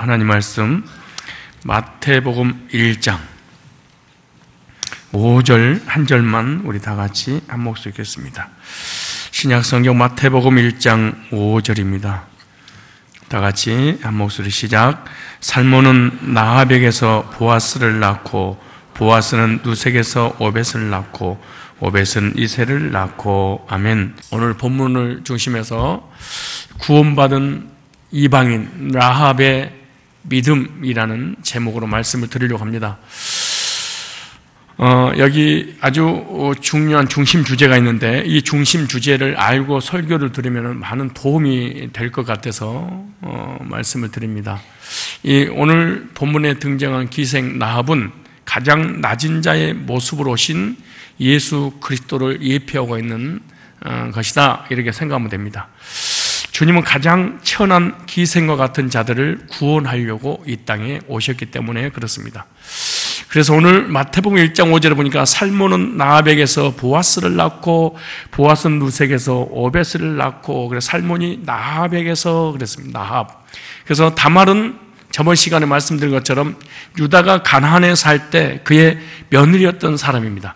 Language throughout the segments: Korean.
하나님 말씀 마태복음 1장 5절 한 절만 우리 다 같이 한 목소리 읽겠습니다. 신약성경 마태복음 1장 5절입니다. 다 같이 한 목소리 시작. 살몬은 나합에게서 보아스를 낳고 보아스는 누색에서 오벳을 낳고 오벳은 이새를 낳고. 아멘. 오늘 본문을 중심해서 구원받은 이방인 라합의 믿음이라는 제목으로 말씀을 드리려고 합니다. 여기 아주 중요한 중심 주제가 있는데 이 중심 주제를 알고 설교를 들으면 많은 도움이 될 것 같아서 말씀을 드립니다. 오늘 본문에 등장한 기생 라합은 가장 낮은 자의 모습으로 오신 예수 그리스도를 예표하고 있는 것이다, 이렇게 생각하면 됩니다. 주님은 가장 천한 기생과 같은 자들을 구원하려고 이 땅에 오셨기 때문에 그렇습니다. 그래서 오늘 마태복음 1장 5절에 보니까 살몬은 나합에게서 보아스를 낳고 보아스는 누색에서 오벳을 낳고, 그래서 살몬이 나합에게서 그랬습니다. 나합. 그래서 다말은 저번 시간에 말씀드린 것처럼 유다가 가나안에 살 때 그의 며느리였던 사람입니다.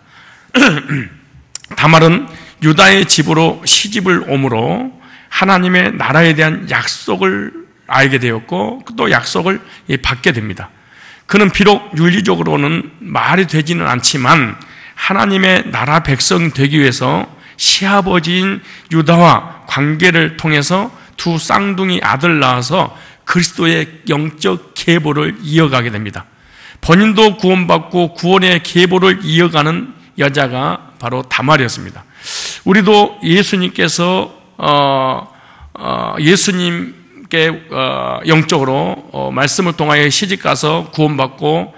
다말은 유다의 집으로 시집을 오므로 하나님의 나라에 대한 약속을 알게 되었고 또 약속을 받게 됩니다. 그는 비록 윤리적으로는 말이 되지는 않지만 하나님의 나라 백성이 되기 위해서 시아버지인 유다와 관계를 통해서 두 쌍둥이 아들 낳아서 그리스도의 영적 계보를 이어가게 됩니다. 본인도 구원받고 구원의 계보를 이어가는 여자가 바로 다말이었습니다. 우리도 예수님께서 예수님께 영적으로 말씀을 통하여 시집가서 구원받고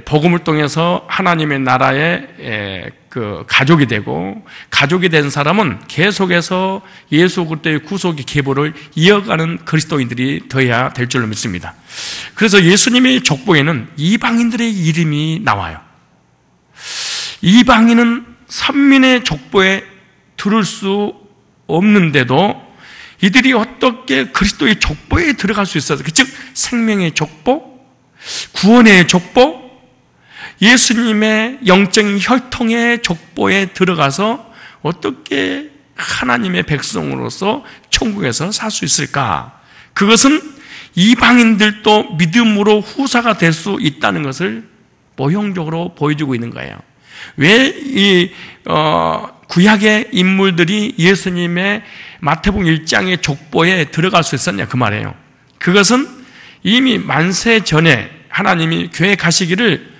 복음을 통해서 하나님의 나라의 그 가족이 되고, 가족이 된 사람은 계속해서 예수 그리스도의 구속의 계보를 이어가는 그리스도인들이 되어야 될 줄로 믿습니다. 그래서 예수님의 족보에는 이방인들의 이름이 나와요. 이방인은 선민의 족보에 들을 수 없는데도 이들이 어떻게 그리스도의 족보에 들어갈 수 있어요? 즉 생명의 족보, 구원의 족보, 예수님의 영적인 혈통의 족보에 들어가서 어떻게 하나님의 백성으로서 천국에서 살 수 있을까? 그것은 이방인들도 믿음으로 후사가 될 수 있다는 것을 모형적으로 보여주고 있는 거예요. 왜 이 구약의 인물들이 예수님의 마태복음 1장의 족보에 들어갈 수 있었냐, 그 말이에요. 그것은 이미 만세 전에 하나님이 교회 가시기를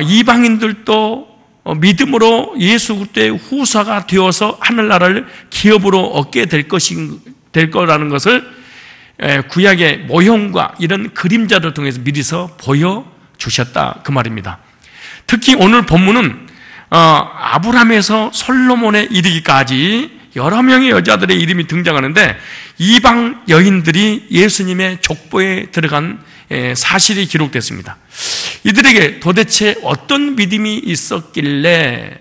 이방인들도 믿음으로 예수 그리스도의 후사가 되어서 하늘나라를 기업으로 얻게 될 거라는 것을 구약의 모형과 이런 그림자를 통해서 미리서 보여주셨다, 그 말입니다. 특히 오늘 본문은 아브라함에서 솔로몬에 이르기까지 여러 명의 여자들의 이름이 등장하는데 이방 여인들이 예수님의 족보에 들어간 사실이 기록됐습니다. 이들에게 도대체 어떤 믿음이 있었길래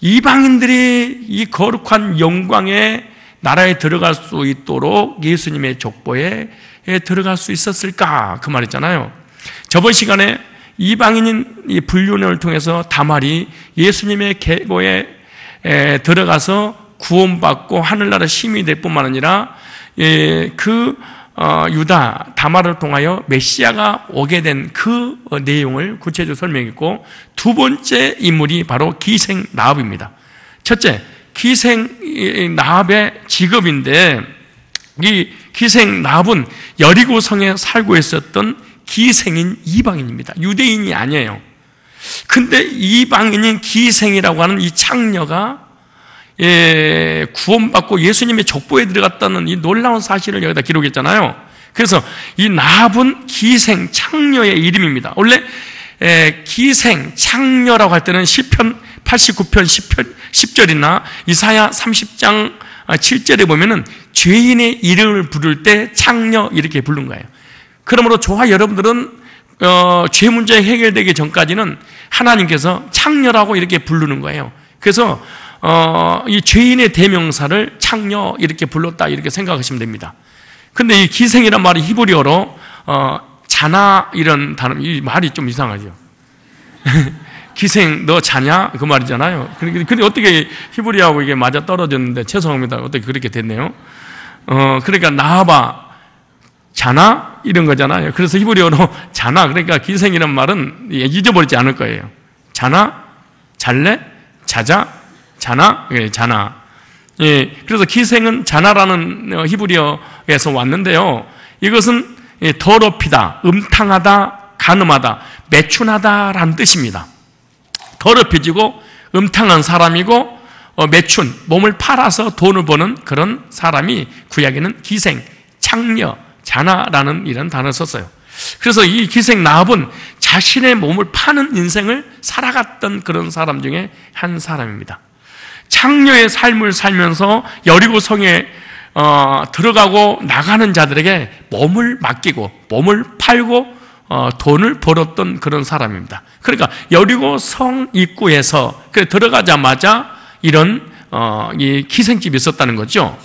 이방인들이 이 거룩한 영광의 나라에 들어갈 수 있도록 예수님의 족보에 들어갈 수 있었을까, 그 말이잖아요. 저번 시간에 이방인인 이 불륜을 통해서 다말이 예수님의 계보에 들어가서 구원받고 하늘나라 시민이 될 뿐만 아니라 유다 다말을 통하여 메시아가 오게 된 그 내용을 구체적으로 설명했고, 두 번째 인물이 바로 기생 라합입니다. 첫째, 기생 라합의 직업인데 이 기생 라합은 여리고 성에 살고 있었던 기생인 이방인입니다. 유대인이 아니에요. 근데 이방인인 기생이라고 하는 이 창녀가 구원받고 예수님의 족보에 들어갔다는 이 놀라운 사실을 여기다 기록했잖아요. 그래서 이 라합은 기생 창녀의 이름입니다. 원래 기생 창녀라고 할 때는 시편 89편 10절이나 이사야 30장 7절에 보면은 죄인의 이름을 부를 때 창녀 이렇게 부른 거예요. 그러므로 저와 여러분들은 죄 문제 해결되기 전까지는 하나님께서 창녀라고 이렇게 부르는 거예요. 그래서 이 죄인의 대명사를 창녀 이렇게 불렀다, 이렇게 생각하시면 됩니다. 근데 이 기생이란 말이 히브리어로 자나 이런 단어, 이 말이 좀 이상하죠. 기생 너 자냐? 그 말이잖아요. 근데 어떻게 히브리하고 이게 맞아 떨어졌는데 죄송합니다. 어떻게 그렇게 됐네요. 그러니까 나와봐 자나? 이런 거잖아요. 그래서 히브리어로 자나, 그러니까 기생이란 말은 잊어버리지 않을 거예요. 자나? 잘래? 자자? 자나? 자나. 예, 그래서 기생은 자나라는 히브리어에서 왔는데요. 이것은 더럽히다, 음탕하다, 간음하다, 매춘하다라는 뜻입니다. 더럽혀지고 음탕한 사람이고 매춘, 몸을 팔아서 돈을 버는 그런 사람이 구약에는 기생, 창녀, 자나라는 이런 단어를 썼어요. 그래서 이 기생 라합은 자신의 몸을 파는 인생을 살아갔던 그런 사람 중에 한 사람입니다. 창녀의 삶을 살면서 여리고 성에 들어가고 나가는 자들에게 몸을 맡기고 몸을 팔고 돈을 벌었던 그런 사람입니다. 그러니까 여리고 성 입구에서 들어가자마자 이런 이 기생집이 있었다는 거죠.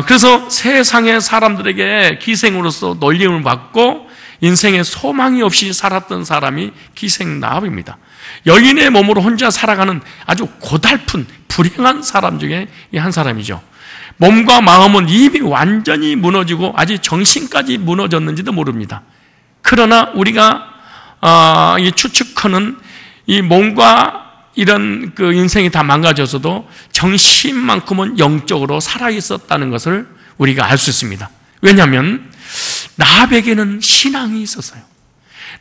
그래서 세상의 사람들에게 기생으로서 놀림을 받고 인생에 소망이 없이 살았던 사람이 기생 라합입니다. 여인의 몸으로 혼자 살아가는 아주 고달픈 불행한 사람 중에 한 사람이죠. 몸과 마음은 이미 완전히 무너지고 아직 정신까지 무너졌는지도 모릅니다. 그러나 우리가 이 추측하는 이 몸과 이런 그 인생이 다 망가져서도 정신만큼은 영적으로 살아있었다는 것을 우리가 알 수 있습니다. 왜냐하면 라합에게는 신앙이 있었어요.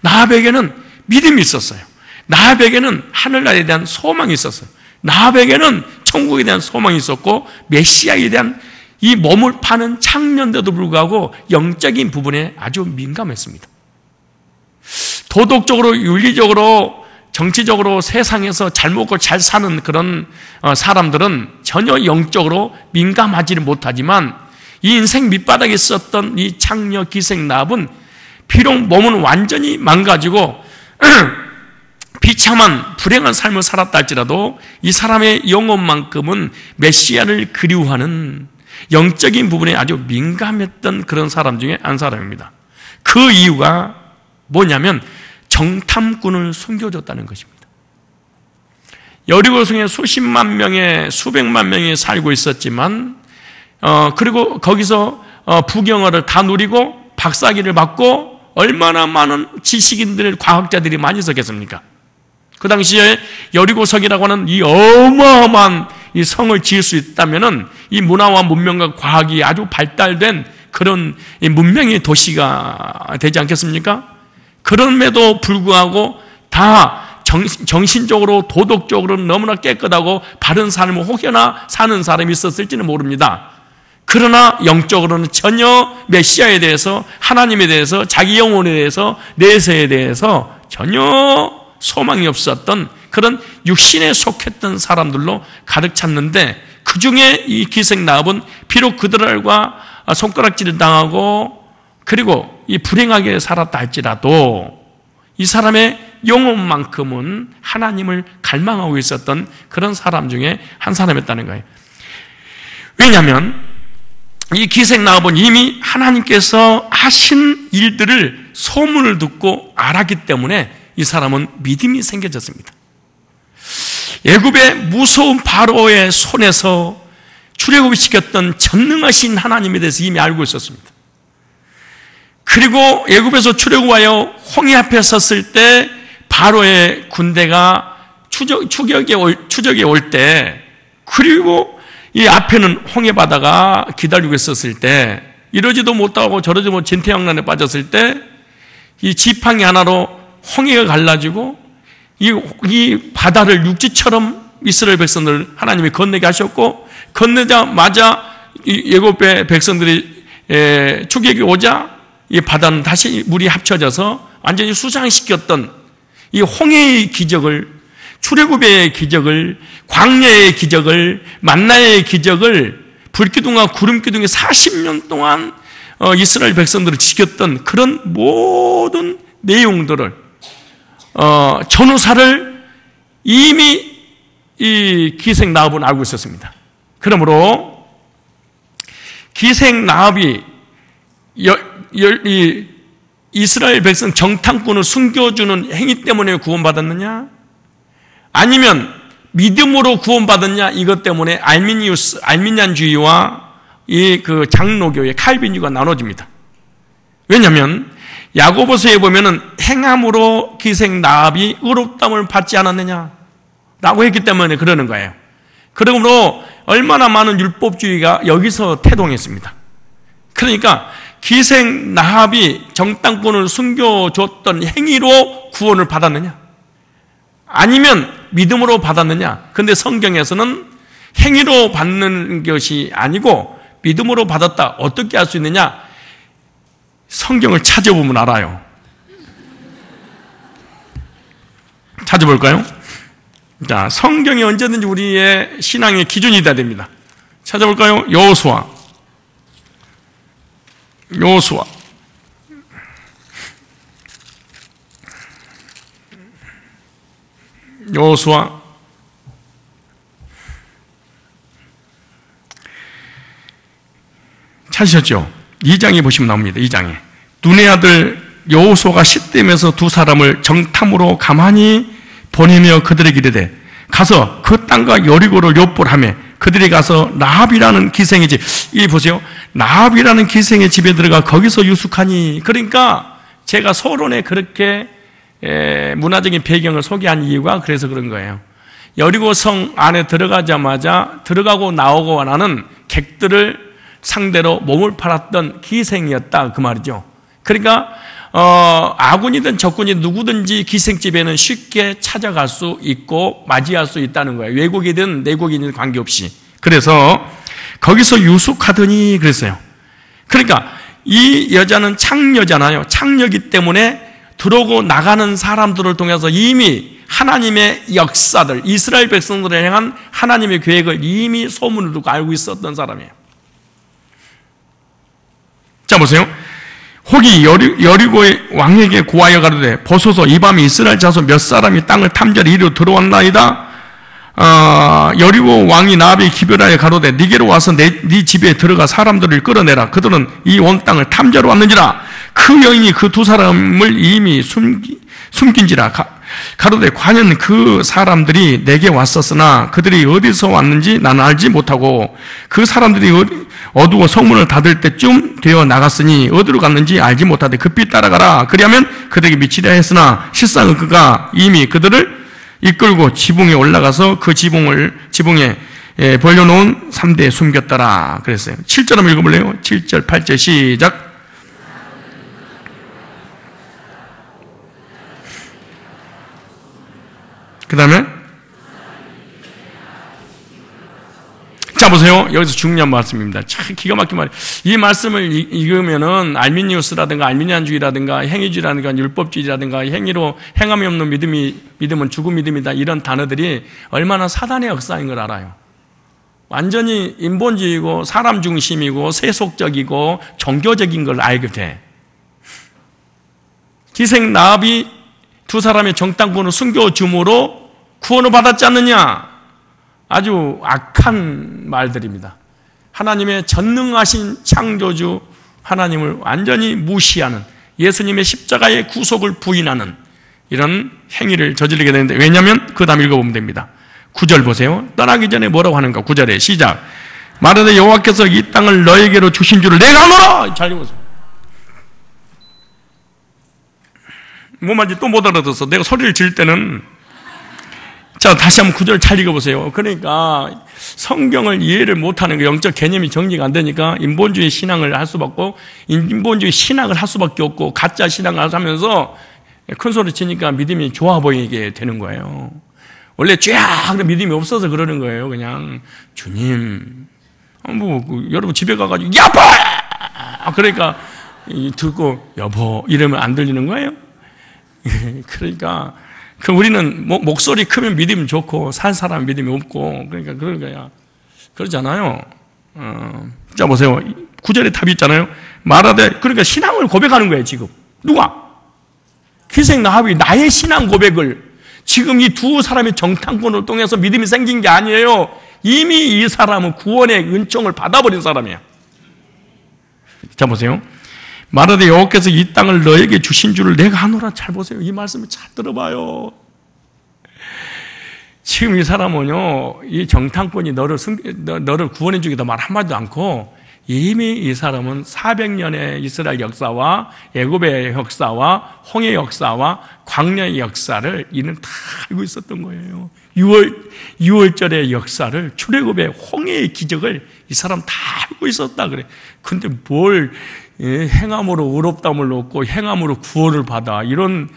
라합에게는 믿음이 있었어요. 라합에게는 하늘나라에 대한 소망이 있었어요. 라합에게는 천국에 대한 소망이 있었고 메시아에 대한 이 몸을 파는 창녀인데도 불구하고 영적인 부분에 아주 민감했습니다. 도덕적으로, 윤리적으로, 정치적으로 세상에서 잘 먹고 잘 사는 그런 사람들은 전혀 영적으로 민감하지는 못하지만 이 인생 밑바닥에 있었던 이 창녀 기생 라합은 비록 몸은 완전히 망가지고 비참한 불행한 삶을 살았다 할지라도 이 사람의 영혼만큼은 메시아를 그리워하는 영적인 부분에 아주 민감했던 그런 사람 중에 한 사람입니다. 그 이유가 뭐냐면 정탐꾼을 숨겨줬다는 것입니다. 여리고성에 수십만 명의 수백만 명이 살고 있었지만 그리고 거기서 부경어를 다 누리고 박사기를 받고 얼마나 많은 지식인들, 과학자들이 많이 있었겠습니까? 그 당시에 여리고성이라고 하는 이 어마어마한 이 성을 지을 수 있다면은 이 문화와 문명과 과학이 아주 발달된 그런 문명의 도시가 되지 않겠습니까? 그럼에도 불구하고 다 정신적으로 도덕적으로 너무나 깨끗하고 바른 삶을 혹여나 사는 사람이 있었을지는 모릅니다. 그러나 영적으로는 전혀 메시아에 대해서, 하나님에 대해서, 자기 영혼에 대해서, 내세에 대해서 전혀 소망이 없었던 그런 육신에 속했던 사람들로 가득 찼는데 그 중에 이 기생 라합은 비록 그들과 손가락질을 당하고 그리고 이 불행하게 살았다 할지라도 이 사람의 영혼만큼은 하나님을 갈망하고 있었던 그런 사람 중에 한 사람이었다는 거예요. 왜냐하면 이 기생 라합은 이미 하나님께서 하신 일들을 소문을 듣고 알았기 때문에 이 사람은 믿음이 생겨졌습니다. 애굽의 무서운 바로의 손에서 출애굽시켰던 전능하신 하나님에 대해서 이미 알고 있었습니다. 그리고 애굽에서 출애굽하여 홍해 앞에 섰을 때 바로의 군대가 추적에 올 때 그리고 이 앞에는 홍해 바다가 기다리고 있었을 때 이러지도 못하고 저러지 못 진태양난에 빠졌을 때 이 지팡이 하나로 홍해가 갈라지고 이 바다를 육지처럼 이스라엘 백성들 하나님이 건너게 하셨고 건너자마자 이 애굽의 백성들이 추격이 오자 이 바다는 다시 물이 합쳐져서 완전히 수장시켰던 이 홍해의 기적을, 출애굽의 기적을, 광야의 기적을, 만나의 기적을 불기둥과 구름기둥이 40년 동안 이스라엘 백성들을 지켰던 그런 모든 내용들을 전후사를 이미 이 기생 라합은 알고 있었습니다. 그러므로 기생 라합이 이스라엘 백성 정탐꾼을 숨겨주는 행위 때문에 구원받았느냐? 아니면 믿음으로 구원받았냐? 이것 때문에 알미니안주의와 이 그 장로교의 칼빈주의가 나눠집니다. 왜냐하면 야고보서에 보면은 행함으로 기생 라합이 의롭다함을 받지 않았느냐? 라고 했기 때문에 그러는 거예요. 그러므로 얼마나 많은 율법주의가 여기서 태동했습니다. 그러니까 기생 라합이 정탐꾼을 숨겨줬던 행위로 구원을 받았느냐? 아니면 믿음으로 받았느냐? 근데 성경에서는 행위로 받는 것이 아니고 믿음으로 받았다. 어떻게 할 수 있느냐? 성경을 찾아보면 알아요. 찾아볼까요? 자, 성경이 언제든지 우리의 신앙의 기준이 돼야 됩니다. 찾아볼까요? 여호수아. 찾으셨죠? 2장에 보시면 나옵니다. 2장에 눈의 아들 여호수아가 시댐에서 두 사람을 정탐으로 가만히 보내며 그들에게 이르되 가서 그 땅과 여리고를 엿보라며 그들이 가서 라합이라는 기생의 집, 이 보세요. 라합이라는 기생의 집에 들어가 거기서 유숙하니. 그러니까 제가 서론에 그렇게 문화적인 배경을 소개한 이유가 그래서 그런 거예요. 여리고 성 안에 들어가자마자 들어가고 나오고 나는 객들을 상대로 몸을 팔았던 기생이었다 그 말이죠. 그러니까 아군이든 적군이든 누구든지 기생집에는 쉽게 찾아갈 수 있고 맞이할 수 있다는 거예요. 외국이든 내국이든 관계없이. 그래서 거기서 유숙하더니 그랬어요. 그러니까 이 여자는 창녀잖아요. 창녀이기 때문에 들어오고 나가는 사람들을 통해서 이미 하나님의 역사들, 이스라엘 백성들을 향한 하나님의 계획을 이미 소문을 듣고 알고 있었던 사람이에요. 자, 보세요. 혹이 여리고의 왕에게 고하여 가로되 보소서 이 밤에 이스라엘 자손 몇 사람이 땅을 탐지하러 이리로 들어왔나이다. 여리고 왕이 나합에 기별하여 가로되 네게로 와서 네 집에 들어가 사람들을 끌어내라. 그들은 이 온 땅을 탐지하러 왔는지라. 그 여인이 그 두 사람을 이미 숨긴지라. 가로되 과연 그 사람들이 내게 왔었으나 그들이 어디서 왔는지 나는 알지 못하고 그 사람들이 어두워 성문을 닫을 때쯤 되어 나갔으니 어디로 갔는지 알지 못하되 급히 따라가라. 그리하면 그들에게 미치려 했으나 실상은 그가 이미 그들을 이끌고 지붕에 올라가서 그 지붕에 벌려놓은 3대에 숨겼더라 그랬어요. 7절 한번 읽어볼래요? 7절 8절 시작. 그 다음에 자 보세요. 여기서 중요한 말씀입니다. 참 기가 막힌 말이에요. 이 말씀을 읽으면은 알미니우스라든가 알미니안주의라든가 행위주의라든가 율법주의라든가 행함이 없는 믿음은 죽은 믿음이다 이런 단어들이 얼마나 사단의 역사인 걸 알아요. 완전히 인본주의고 사람 중심이고 세속적이고 종교적인 걸 알게 돼. 기생 라합이 두 사람의 정탐꾼을 숨겨줌으로 구원을 받았지 않느냐? 아주 악한 말들입니다. 하나님의 전능하신 창조주 하나님을 완전히 무시하는, 예수님의 십자가의 구속을 부인하는 이런 행위를 저지르게 되는데, 왜냐하면 그 다음 읽어보면 됩니다. 9절 보세요. 떠나기 전에 뭐라고 하는가? 9절에 시작. 말하되 여호와께서 이 땅을 너에게로 주신 줄을 내가 알노라. 잘 읽어보세요. 뭐 말인지 또 못 알아들어서 내가 소리를 지를 때는, 자 다시 한번 9절 잘 읽어보세요. 그러니까 성경을 이해를 못하는 거, 영적 개념이 정리가 안 되니까 인본주의 신앙을 할 수밖에 없고, 인본주의 신학을 할 수밖에 없고, 가짜 신앙을 하면서 큰 소리 치니까 믿음이 좋아 보이게 되는 거예요. 원래 쫙 믿음이 없어서 그러는 거예요. 그냥 주님 여러분 집에 가가지고 여보 그러니까 듣고 여보 이러면 안 들리는 거예요. 그러니까 우리는 목소리 크면 믿음이 좋고 살 사람 믿음이 없고, 그러니까 그런 거야. 그러잖아요. 자 보세요. 9절에 답이 있잖아요. 말하되, 그러니까 신앙을 고백하는 거예요. 지금 누가? 기생 라합이 나의 신앙 고백을, 지금 이 두 사람의 정탐꾼을 통해서 믿음이 생긴 게 아니에요. 이미 이 사람은 구원의 은총을 받아버린 사람이야. 자 보세요. 말하되 여호와께서 이 땅을 너에게 주신 줄을 내가 아노라. 잘 보세요. 이 말씀을 잘 들어봐요. 지금 이 사람은요, 이 정탐꾼이 너를 구원해 주기도 말 한마디도 않고 이미 이 사람은 400년의 이스라엘 역사와 애굽의 역사와 홍해 역사와 광야의 역사를 이는 다 알고 있었던 거예요. 6월절의 역사를, 출애굽의 홍해의 기적을 이 사람 다 알고 있었다 그래. 근데 뭘 행함으로 의롭다함을 얻고 행함으로 구원을 받아, 이런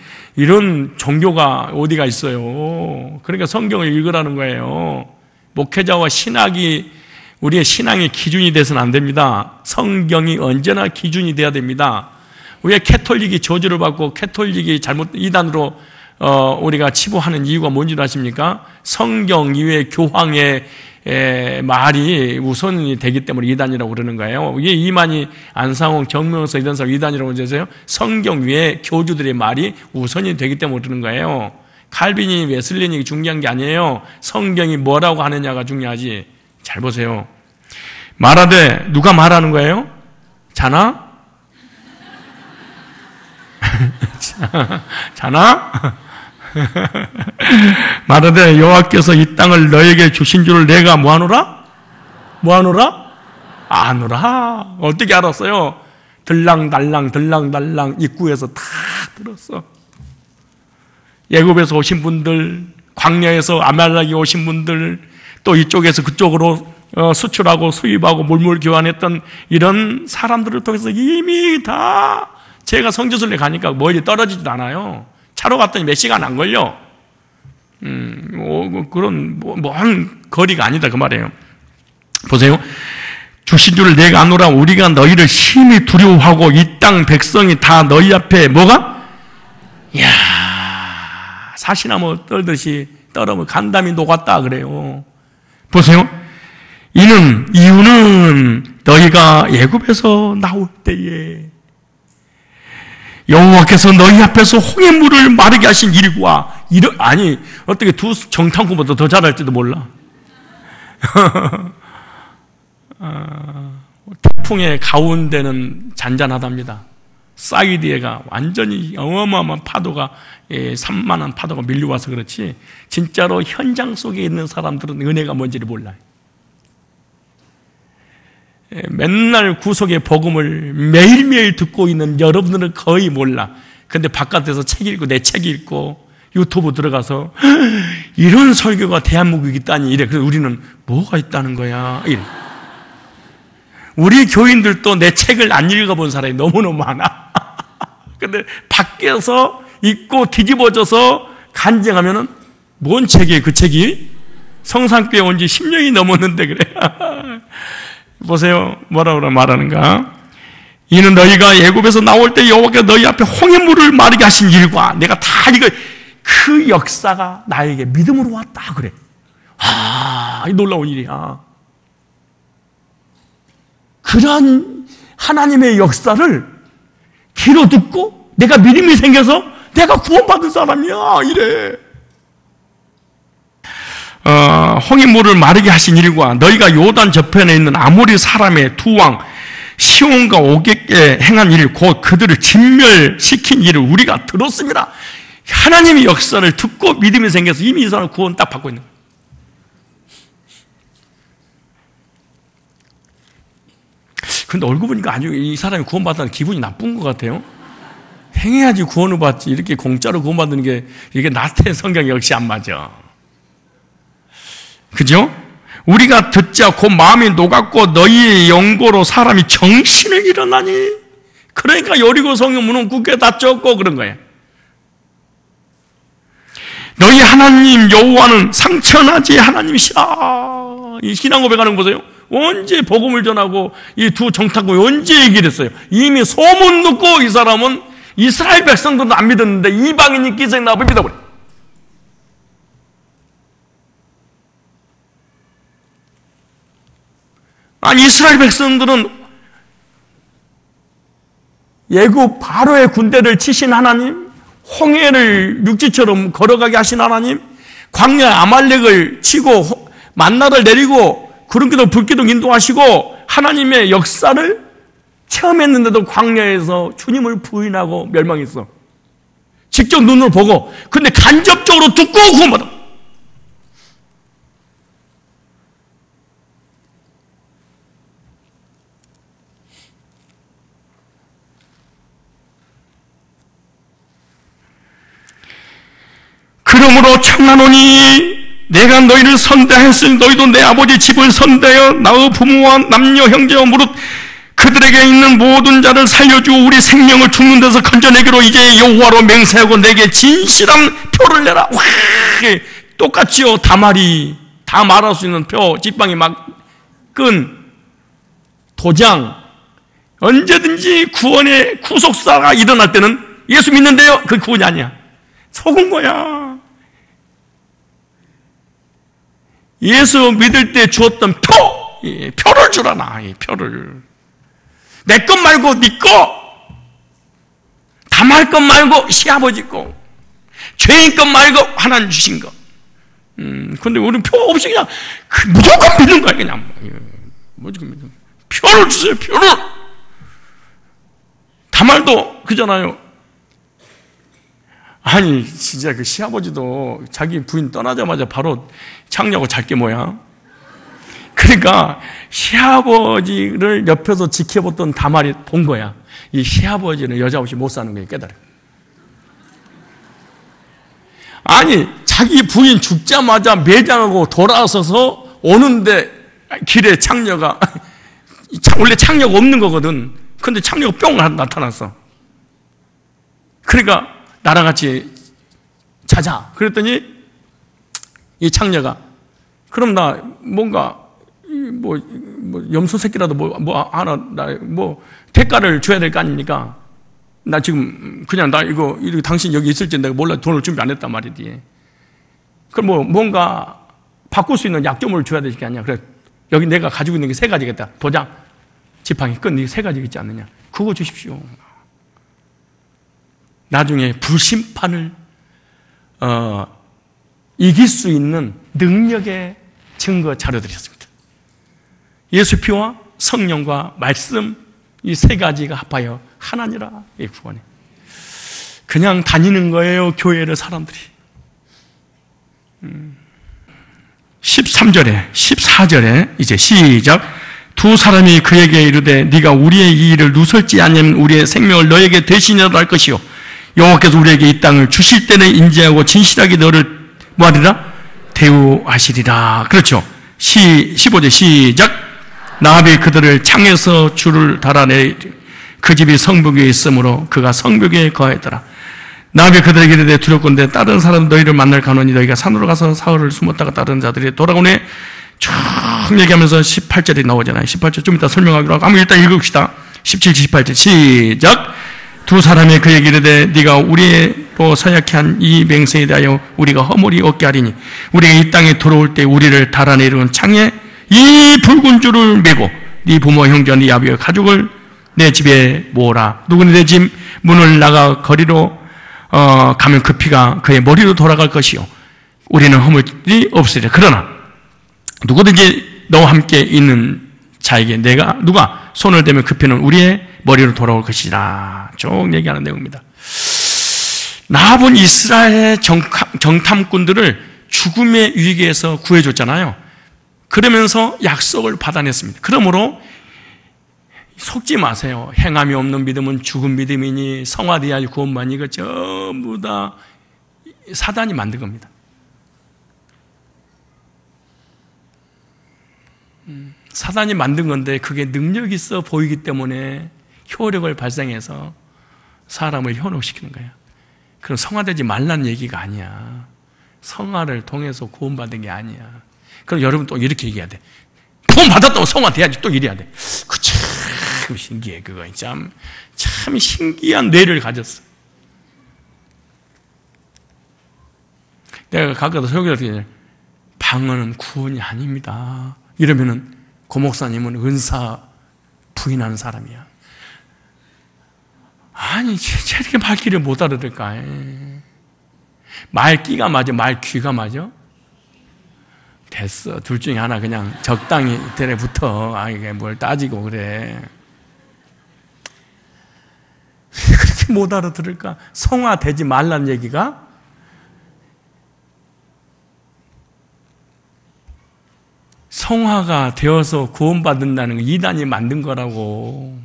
종교가 어디가 있어요. 그러니까 성경을 읽으라는 거예요. 목회자와 신학이 우리의 신앙의 기준이 돼서는 안 됩니다. 성경이 언제나 기준이 돼야 됩니다. 왜 캐톨릭이 저주를 받고 캐톨릭이 잘못 이단으로 우리가 치부하는 이유가 뭔지 아십니까? 성경 이외의 교황의 말이 우선이 되기 때문에 이단이라고 그러는 거예요. 이게 이만희, 안상홍, 정명서 이런 사람 이단이라고 하세요. 성경 위에 교주들의 말이 우선이 되기 때문에 그러는 거예요. 칼빈이, 웨슬린이 중요한 게 아니에요. 성경이 뭐라고 하느냐가 중요하지. 잘 보세요. 말하되, 누가 말하는 거예요? 자나? 자나? 말하되 여호와께서 이 땅을 너에게 주신 줄을 내가 뭐하노라? 아노라. 어떻게 알았어요? 들랑달랑 입구에서 다 들었어. 애굽에서 오신 분들, 광야에서 아말렉에 오신 분들, 또 이쪽에서 그쪽으로 수출하고 수입하고 물물 교환했던 이런 사람들을 통해서 이미 다, 제가 성지순례 가니까 멀리 떨어지지도 않아요. 차로 갔더니 몇 시간 안 걸려. 그런 먼 거리가 아니다 그 말이에요. 보세요. 주신 줄을 내가 아노라. 우리가 너희를 심히 두려워하고 이 땅 백성이 다 너희 앞에 뭐가? 이야, 사시나무 떨듯이 떨어면 간담이 녹았다 그래요. 보세요. 이유는 너희가 애굽에서 나올 때에 여호와께서 너희 앞에서 홍해물을 마르게 하신 일과 어떻게 두 정탐꾼보다 더 잘할지도 몰라. 태풍의 가운데는 잔잔하답니다. 사이드에가 완전히 어마어마한 파도가, 산만한 파도가 밀려와서 그렇지, 진짜로 현장 속에 있는 사람들은 은혜가 뭔지를 몰라요. 맨날 구속의 복음을 매일매일 듣고 있는 여러분들은 거의 몰라. 근데 바깥에서 책 읽고, 내 책 읽고, 유튜브 들어가서 이런 설교가 대한민국에 있다니 이래. 그래서 우리는 뭐가 있다는 거야 이래. 우리 교인들도 내 책을 안 읽어본 사람이 너무너무 많아. 근데 밖에서 읽고 뒤집어져서 간증하면은 뭔 책이에요 그 책이? 성산교회 온 지 10년이 넘었는데 그래. 보세요. 뭐라고 말하는가? 이는 너희가 애굽에서 나올 때 여호와께서 너희 앞에 홍해물을 마르게 하신 일과 내가 다 이거 그 역사가 나에게 믿음으로 왔다 그래. 이 놀라운 일이야. 그러한 하나님의 역사를 귀로 듣고 내가 믿음이 생겨서 내가 구원받은 사람이야 이래. 홍해물을 마르게 하신 일과 너희가 요단 저편에 있는 아모리 사람의 두 왕 시온과 오게께 행한 일, 곧 그들을 진멸시킨 일을 우리가 들었습니다. 하나님의 역사를 듣고 믿음이 생겨서 이미 이 사람은 구원 딱 받고 있는 거예요. 근데 얼굴 보니까 아주 이 사람이 구원받다는 기분이 나쁜 것 같아요. 행해야지 구원을 받지, 이렇게 공짜로 구원받는 게 이게 나한테 성경이 역시 안 맞아. 그죠? 우리가 듣자 곧 마음이 녹았고 너희의 영고로 사람이 정신을 잃어나니. 그러니까 여리고 성의 문은 굳게 닫혔고 그런 거예요. 너희 하나님 여호와는 상처나지 하나님이시라. 이 신앙 고백하는 거 보세요. 언제 복음을 전하고 이 두 정탐꾼이 언제 얘기를 했어요? 이미 소문 듣고 이 사람은 이스라엘 백성들도 안 믿었는데 이방인이 기생 나와 믿어버려. 아니 이스라엘 백성들은 애굽 바로의 군대를 치신 하나님, 홍해를 육지처럼 걸어가게 하신 하나님, 광야 아말렉을 치고 만나를 내리고 구름기둥 불기둥 인도하시고 하나님의 역사를 체험했는데도 광야에서 주님을 부인하고 멸망했어. 직접 눈으로 보고, 근데 간접적으로 듣고 구원받아. 그러므로 청하노니 내가 너희를 선대하였으니 너희도 내 아버지 집을 선대하여 나의 부모와 남녀 형제와 무릇 그들에게 있는 모든 자를 살려주고 우리 생명을 죽는 데서 건져내기로 이제 여호와로 맹세하고 내게 진실한 표를 내라. 와, 똑같이요. 다말이 다 말할 수 있는 표, 지팡이 끈, 도장. 언제든지 구원의 구속사가 일어날 때는 예수 믿는데요, 그 구원이 아니야. 속은 거야. 예수 믿을 때 주었던 표를 주라. 나 표를. 내 것 말고 네 거, 담할 것 말고 시아버지 거, 죄인 것 말고 하나님 주신 거. 근데 우리는 표 없이 그냥 무조건 믿는 거야. 그냥 무조건 믿는 거야. 표를 주세요. 표를. 담할도 그잖아요. 아니 진짜 그 시아버지도 자기 부인 떠나자마자 바로 창녀하고 잘게 뭐야. 그러니까 시아버지를 옆에서 지켜봤던 다말이 본 거야. 이 시아버지는 여자 없이 못 사는 거야. 깨달아. 아니 자기 부인 죽자마자 매장하고 돌아서서 오는데 길에 창녀가 원래 창녀가 없는 거거든. 근데 창녀가 뿅 나타났어. 그러니까 나랑 같이 자자. 그랬더니 이 창녀가 그럼 나 뭔가 뭐 염소 새끼라도 뭐 대가를 줘야 될 거 아닙니까? 나 지금 그냥 나 이거 당신 여기 있을지 내가 몰라. 돈을 준비 안 했단 말이지. 그럼 뭔가 바꿀 수 있는 약점을 줘야 될 게 아니야. 그래 여기 내가 가지고 있는 게 세 가지겠다. 도장, 지팡이, 끈, 이게 세 가지 있지 않느냐? 그거 주십시오. 나중에 불심판을 이길 수 있는 능력의 증거 자료들이었습니다. 예수 피와 성령과 말씀 이 세 가지가 합하여 하나니라. 이 구원이 그냥 다니는 거예요. 교회를 사람들이. 13절에 14절에 이제 시작. 두 사람이 그에게 이르되 네가 우리의 이 일을 누설지 않으면 우리의 생명을 너에게 대신하도록 할 것이요 여호와께서 우리에게 이 땅을 주실 때는 인지하고 진실하게 너를 뭐하리라? 대우하시리라. 그렇죠. 15절 시작. 나합이 그들을 창에서 줄을 달아내 그 집이 성벽에 있으므로 그가 성벽에 거하였더라. 나합이 그들에게 이르되 두렵건대 다른 사람 너희를 만날 가노니 너희가 산으로 가서 사흘을 숨었다가 다른 자들이 돌아오네. 쭉 얘기하면서 18절이 나오잖아요. 18절 좀 이따 설명하기로 하고 한번 일단 읽읍시다. 17, 18절 시작. 두 사람이 그에게 이르되 네가 우리로 서약케 한 이 맹세에 대하여 우리가 허물이 없게 하리니 우리가 이 땅에 들어올 때 우리를 달아내려온 창에 이 붉은 줄을 메고 네 부모 형제 네 아비와 가족을 내 집에 모으라. 누구는 내 집 문을 나가 거리로 가면 그 피가 그의 머리로 돌아갈 것이요 우리는 허물이 없으리라. 그러나 누구든지 너와 함께 있는 자에게 누가 손을 대면 그 피는 우리의 머리로 돌아올 것이라. 쭉 얘기하는 내용입니다. 나합은 이스라엘의 정탐꾼들을 죽음의 위기에서 구해줬잖아요. 그러면서 약속을 받아냈습니다. 그러므로 속지 마세요. 행함이 없는 믿음은 죽은 믿음이니 성화되어야 구원만. 이거 전부 다 사단이 만든 겁니다. 사단이 만든 건데 그게 능력 있어 보이기 때문에 효력을 발생해서 사람을 현혹시키는 거예요. 그럼 성화되지 말라는 얘기가 아니야. 성화를 통해서 구원받은 게 아니야. 그럼 여러분 또 이렇게 얘기해야 돼. 구원 받았다고 성화돼야지. 또 이래야 돼. 그 참 신기해. 그거 참 신기한 뇌를 가졌어. 내가 가끔도 설교를 하게 방언은 구원이 아닙니다. 이러면은 고 목사님은 은사 부인하는 사람이야. 아니, 저렇게 말귀를 못 알아들을까? 말귀가 맞아? 말귀가 맞아? 됐어. 둘 중에 하나 그냥 적당히 이때에 붙어. 아, 이게 뭘 따지고 그래. 왜 그렇게 못 알아들을까? 성화되지 말라는 얘기가 성화가 되어서 구원받는다는 거 이단이 만든 거라고.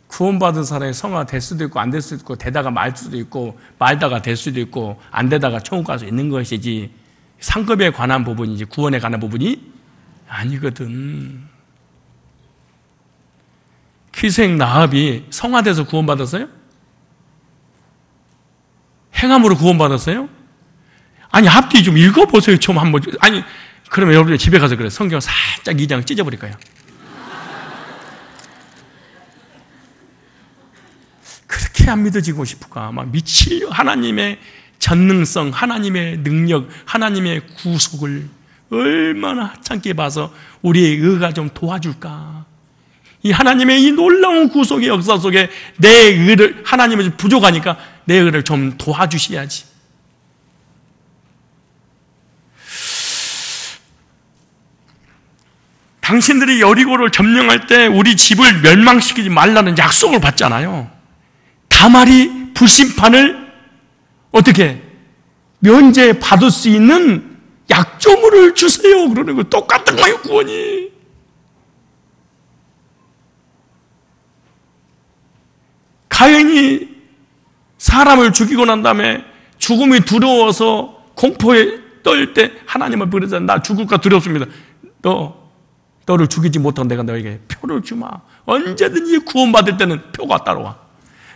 구원받은 사람이 성화 될 수도 있고 안 될 수도 있고 되다가 말 수도 있고 말다가 될 수도 있고 안 되다가 천국 갈 수 있는 것이지 상급에 관한 부분이지 구원에 관한 부분이 아니거든. 기생 라합이 성화돼서 구원받았어요? 행함으로 구원받았어요? 아니 앞뒤 좀 읽어보세요. 좀 한번. 아니 그러면 여러분들 집에 가서 그래. 성경 살짝 2장 찢어버릴 거예요. 그렇게 안 믿어지고 싶을까? 막 미칠 하나님의 전능성, 하나님의 능력, 하나님의 구속을 얼마나 하찮게 봐서 우리의 의가 좀 도와줄까? 이 하나님의 이 놀라운 구속의 역사 속에 내 의를, 하나님은 부족하니까 내 의를 좀 도와주셔야지. 당신들이 여리고를 점령할 때 우리 집을 멸망시키지 말라는 약속을 받잖아요. 다말이 불심판을 어떻게 면제받을 수 있는 약조물을 주세요. 그러는 거 똑같은 거예요, 구원이. 가인이 사람을 죽이고 난 다음에 죽음이 두려워서 공포에 떨 때 하나님을 부르자. 나 죽을까 두렵습니다. 너를 죽이지 못한 내가 너에게 표를 주마. 언제든지 구원받을 때는 표가 따라와.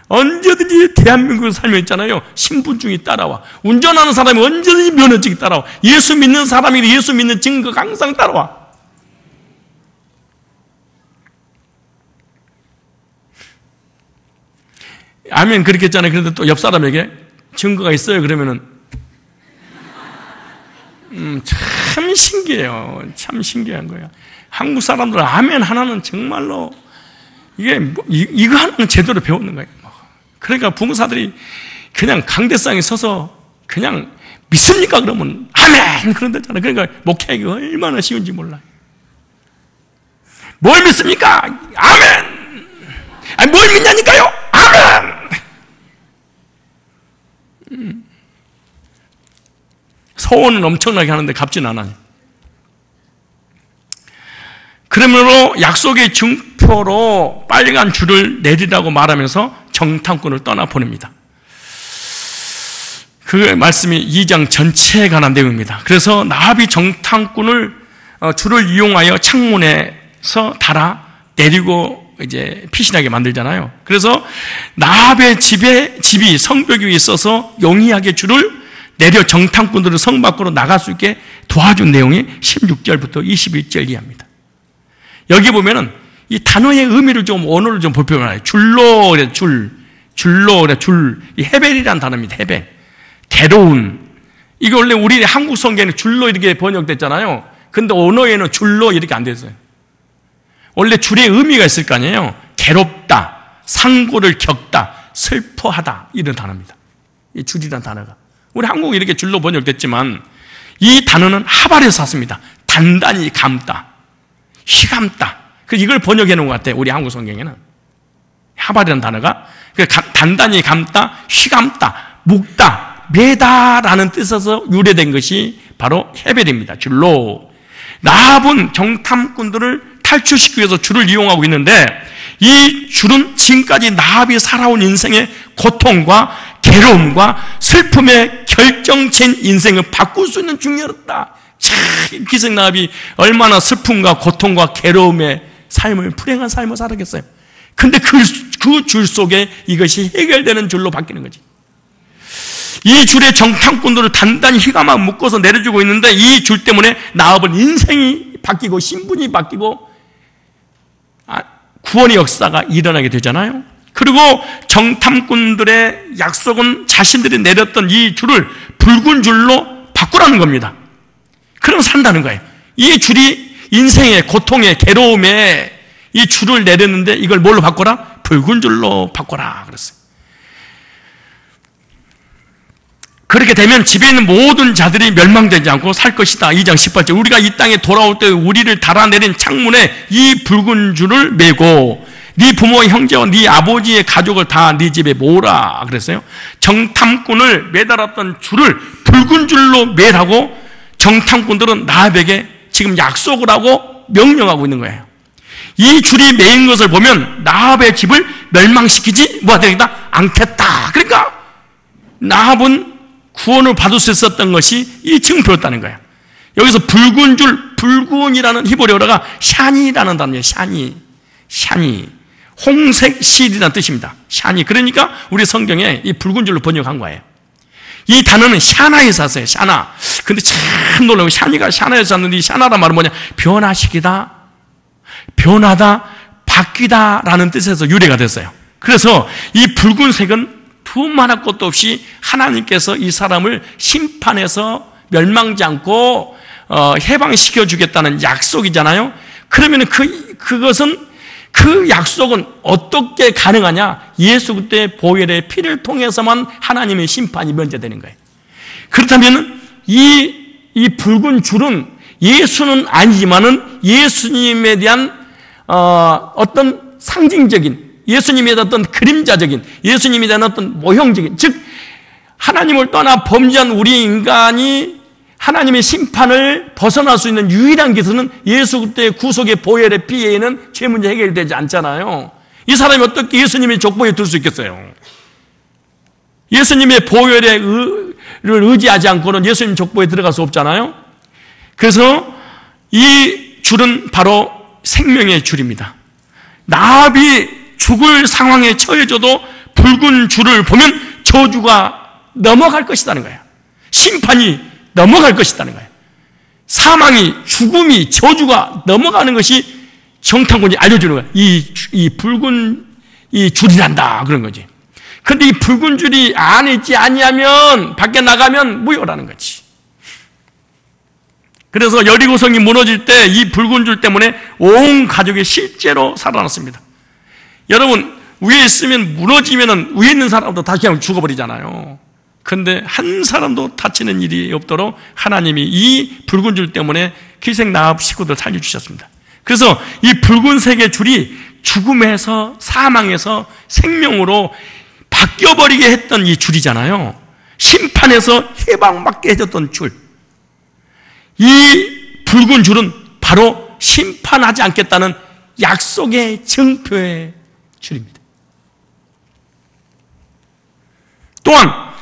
언제든지 대한민국에 살면 있잖아요. 신분증이 따라와. 운전하는 사람이 언제든지 면허증이 따라와. 예수 믿는 사람이 예수 믿는 증거가 항상 따라와. 아멘 그렇게 했잖아요. 그런데 또 옆 사람에게 증거가 있어요. 그러면은 참 신기해요. 참 신기한 거예요. 한국 사람들은 아멘 하나는 정말로 이거 하나는 제대로 배우는 거예요. 그러니까 부모사들이 그냥 강대상에 서서 그냥 믿습니까? 그러면 아멘 그런다잖아요. 그러니까 목회하기 얼마나 쉬운지 몰라요. 뭘 믿습니까? 아멘. 아니 뭘 믿냐니까요? 아멘. 소원은 엄청나게 하는데 갚진 않아요. 그러므로 약속의 증표로 빨간 줄을 내리라고 말하면서 정탐꾼을 떠나보냅니다. 그 말씀이 2장 전체에 관한 내용입니다. 그래서 라합이 정탐꾼을 줄을 이용하여 창문에서 달아 내리고 이제 피신하게 만들잖아요. 그래서 라합의 집이 성벽 위에 있어서 용이하게 줄을 내려 정탐꾼들을 성 밖으로 나갈 수 있게 도와준 내용이 16절부터 21절 이하입니다. 여기 보면은 이 단어의 의미를 좀 언어를 좀 볼표해요. 줄로 그래 줄로 그래 이 헤벨이라는 단어입니다. 헤벨. 괴로운. 이게 원래 우리 한국 성경에는 줄로 이렇게 번역됐잖아요. 근데 언어에는 줄로 이렇게 안 됐어요. 원래 줄의 의미가 있을 거 아니에요. 괴롭다, 상고를 겪다, 슬퍼하다 이런 단어입니다. 이 줄이라는 단어가. 우리 한국은 이렇게 줄로 번역됐지만 이 단어는 하발에서 샀습니다. 단단히 감다, 휘감다. 그래서 이걸 번역해 놓은 것 같아요. 우리 한국 성경에는. 하발이라는 단어가 단단히 감다, 휘감다, 묶다, 매다라는 뜻에서 유래된 것이 바로 헤벨입니다. 줄로. 라합은 정탐꾼들을 탈출시키기 위해서 줄을 이용하고 있는데 이 줄은 지금까지 라합이 살아온 인생의 고통과 괴로움과 슬픔의 결정체인 인생을 바꿀 수 있는 중요했다. 참 기생 라합이 얼마나 슬픔과 고통과 괴로움의 삶을 불행한 삶을 살았겠어요. 근데 그 줄 속에 이것이 해결되는 줄로 바뀌는 거지. 이 줄에 정탐꾼들을 단단히 휘감아 묶어서 내려주고 있는데 이 줄 때문에 라합은 인생이 바뀌고 신분이 바뀌고 구원의 역사가 일어나게 되잖아요. 그리고 정탐꾼들의 약속은 자신들이 내렸던 이 줄을 붉은 줄로 바꾸라는 겁니다. 그럼 산다는 거예요. 이 줄이 인생의 고통의 괴로움에 이 줄을 내렸는데 이걸 뭘로 바꿔라? 붉은 줄로 바꿔라 그랬어요. 그렇게 되면 집에 있는 모든 자들이 멸망되지 않고 살 것이다. 2장 18절. 우리가 이 땅에 돌아올 때 우리를 달아내린 창문에 이 붉은 줄을 메고 네 부모, 형제와 네 아버지의 가족을 다 네 집에 모으라 그랬어요. 정탐꾼을 매달았던 줄을 붉은 줄로 매라고 정탐꾼들은 라합에게 지금 약속을 하고 명령하고 있는 거예요. 이 줄이 매인 것을 보면 라합의 집을 멸망시키지 되겠다 않겠다. 그러니까 라합은 구원을 받을 수 있었던 것이 이 증표였다는 거예요. 여기서 붉은 줄, 붉은이라는 히브리어가 샤니라는 단어예요. 샤니. 홍색 실이라는 뜻입니다. 샤니. 그러니까 우리 성경에 이 붉은 줄로 번역한 거예요. 이 단어는 샤나에서 왔어요. 샤나. 근데 참 놀라운 샤니가 샤나에서 왔는데 이 샤나란 말은 뭐냐? 변화시키다, 변하다, 바뀌다 라는 뜻에서 유래가 됐어요. 그래서 이 붉은색은 두말할 것도 없이 하나님께서 이 사람을 심판해서 멸망지 않고 해방시켜 주겠다는 약속이잖아요. 그러면 그것은 그 약속은 어떻게 가능하냐? 예수 그리스도의 보혈의 피를 통해서만 하나님의 심판이 면제되는 거예요. 그렇다면 이 붉은 줄은 예수는 아니지만은 예수님에 대한 어떤 상징적인, 예수님에 대한 어떤 그림자적인, 예수님에 대한 어떤 모형적인, 즉 하나님을 떠나 범죄한 우리 인간이 하나님의 심판을 벗어날 수 있는 유일한 기술은 예수 그리스도의 구속의 보혈의 피에는 죄 문제 해결되지 않잖아요. 이 사람이 어떻게 예수님의 족보에 들 수 있겠어요? 예수님의 보혈을 의지하지 않고는 예수님 족보에 들어갈 수 없잖아요. 그래서 이 줄은 바로 생명의 줄입니다. 라합이 죽을 상황에 처해져도 붉은 줄을 보면 저주가 넘어갈 것이라는 거예요. 심판이 넘어갈 것이라는 거예요. 사망이, 죽음이, 저주가 넘어가는 것이 정탐꾼이 알려주는 거예요. 이 붉은 이 줄이란다 그런 거지. 근데 이 붉은 줄이 안에 있지 아니하면 밖에 나가면 무효라는 거지. 그래서 여리고성이 무너질 때 이 붉은 줄 때문에 온 가족이 실제로 살아났습니다. 여러분, 위에 있으면 무너지면은 위에 있는 사람도 다시 그냥 죽어버리잖아요. 그런데 한 사람도 다치는 일이 없도록 하나님이 이 붉은 줄 때문에 기생 라합 식구들 살려주셨습니다. 그래서 이 붉은색의 줄이 죽음에서 사망에서 생명으로 바뀌어버리게 했던 이 줄이잖아요. 심판에서 해방받게 해줬던 줄. 이 붉은 줄은 바로 심판하지 않겠다는 약속의 증표의 줄입니다. 또한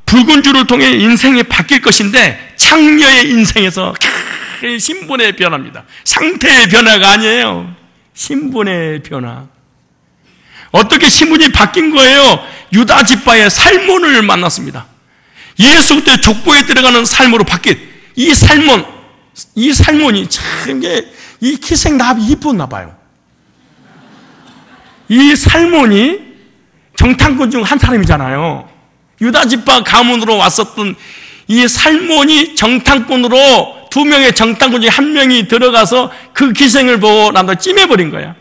붉은 줄을 통해 인생이 바뀔 것인데 창녀의 인생에서 신분의 변화입니다. 상태의 변화가 아니에요. 신분의 변화. 어떻게 신분이 바뀐 거예요? 유다 지파의 살몬을 만났습니다. 예수 그리스도의 족보에 들어가는 살몬으로 바뀐 이 살몬이 참 이 기생 라합이 이뻤나 봐요. 이 살몬이 정탐꾼 중 한 사람이잖아요. 유다 지파 가문으로 왔었던 이 살몬이 정탐꾼으로 두 명의 정탐꾼 중에 한 명이 들어가서 그 기생을 보고 나도 찜해버린 거야.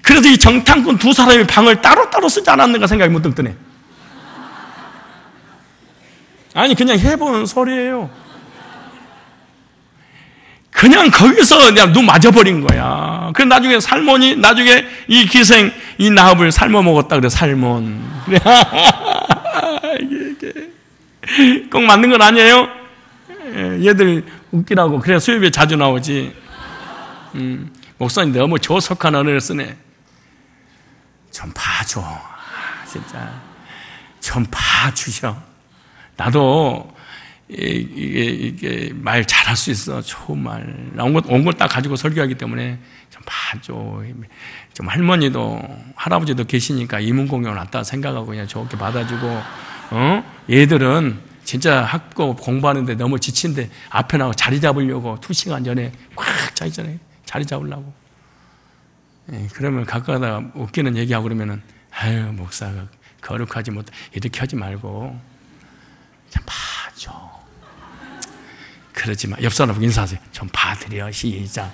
그래서 이 정탐꾼 두 사람의 방을 따로따로 쓰지 않았는가 생각이 문득 드네. 아니 그냥 해본 소리예요. 그냥 거기서 그냥 눈 맞아버린 거야. 그래서 나중에 살몬이 나중에 이 기생 이 라합을 삶아 먹었다 그래. 살몬. 그래. 이게 꼭 맞는 건 아니에요. 얘들 웃기라고 그래 수요일에 자주 나오지. 목사님 너무 조속한 언어를 쓰네. 좀 봐줘. 진짜 좀 봐주셔. 나도 이게 말 잘할 수 있어. 좋은 말. 온 걸 딱 가지고 설교하기 때문에 좀 봐줘. 좀 할머니도 할아버지도 계시니까 이문공연 왔다 생각하고 그냥 좋게 받아주고, 얘들은 진짜 학교 공부하는데 너무 지친데 앞에 나가고 자리 잡으려고 2시간 전에 꽉 자기 전에 자리 잡으려고. 그러면 가까다 웃기는 얘기하고 그러면은 아유 목사가 거룩하지 못 이렇게 하지 말고 좀 봐줘. 그러지 마. 옆 사람 인사하세요. 좀 봐드려. 시작.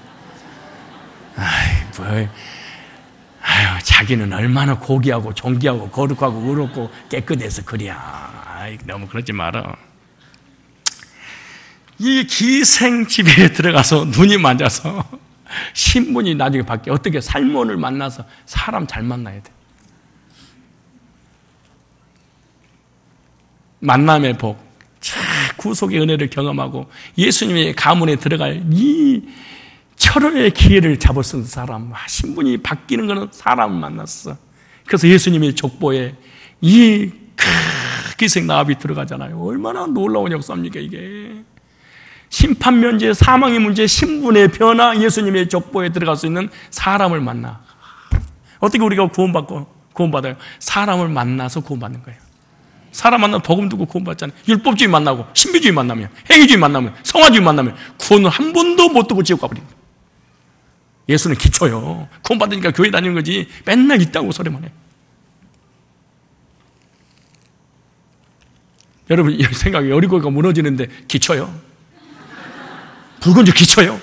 자기는 얼마나 고귀하고 존귀하고 거룩하고 의롭고 깨끗해서 그래야. 너무 그러지 마라. 이 기생 집에 들어가서 눈이 맞아서 신분이 나중에 바뀌어. 어떻게 살몬을 만나서 사람 잘 만나야 돼. 만남의 복, 구속의 은혜를 경험하고 예수님의 가문에 들어갈 이 철원의 기회를 잡을 수 있는 사람, 신분이 바뀌는 것은 사람을 만났어. 그래서 예수님의 족보에 이 기생 나합이 들어가잖아요. 얼마나 놀라운 역사입니까 이게. 심판 면제, 사망의 문제, 신분의 변화, 예수님의 족보에 들어갈 수 있는 사람을 만나. 어떻게 우리가 구원받아요? 사람을 만나서 구원받는 거예요. 사람 만나면 복음 듣고 구원받잖아요. 율법주의 만나고 신비주의 만나면, 행위주의 만나면, 성화주의 만나면 구원을 한 번도 못 듣고 지옥 가버립니다. 예수는 기초요. 구원받으니까 교회 다니는 거지 맨날 있다고 소리만 해. 여러분 생각에 여리고가 무너지는데 기초요. 붉은 줄 기초요.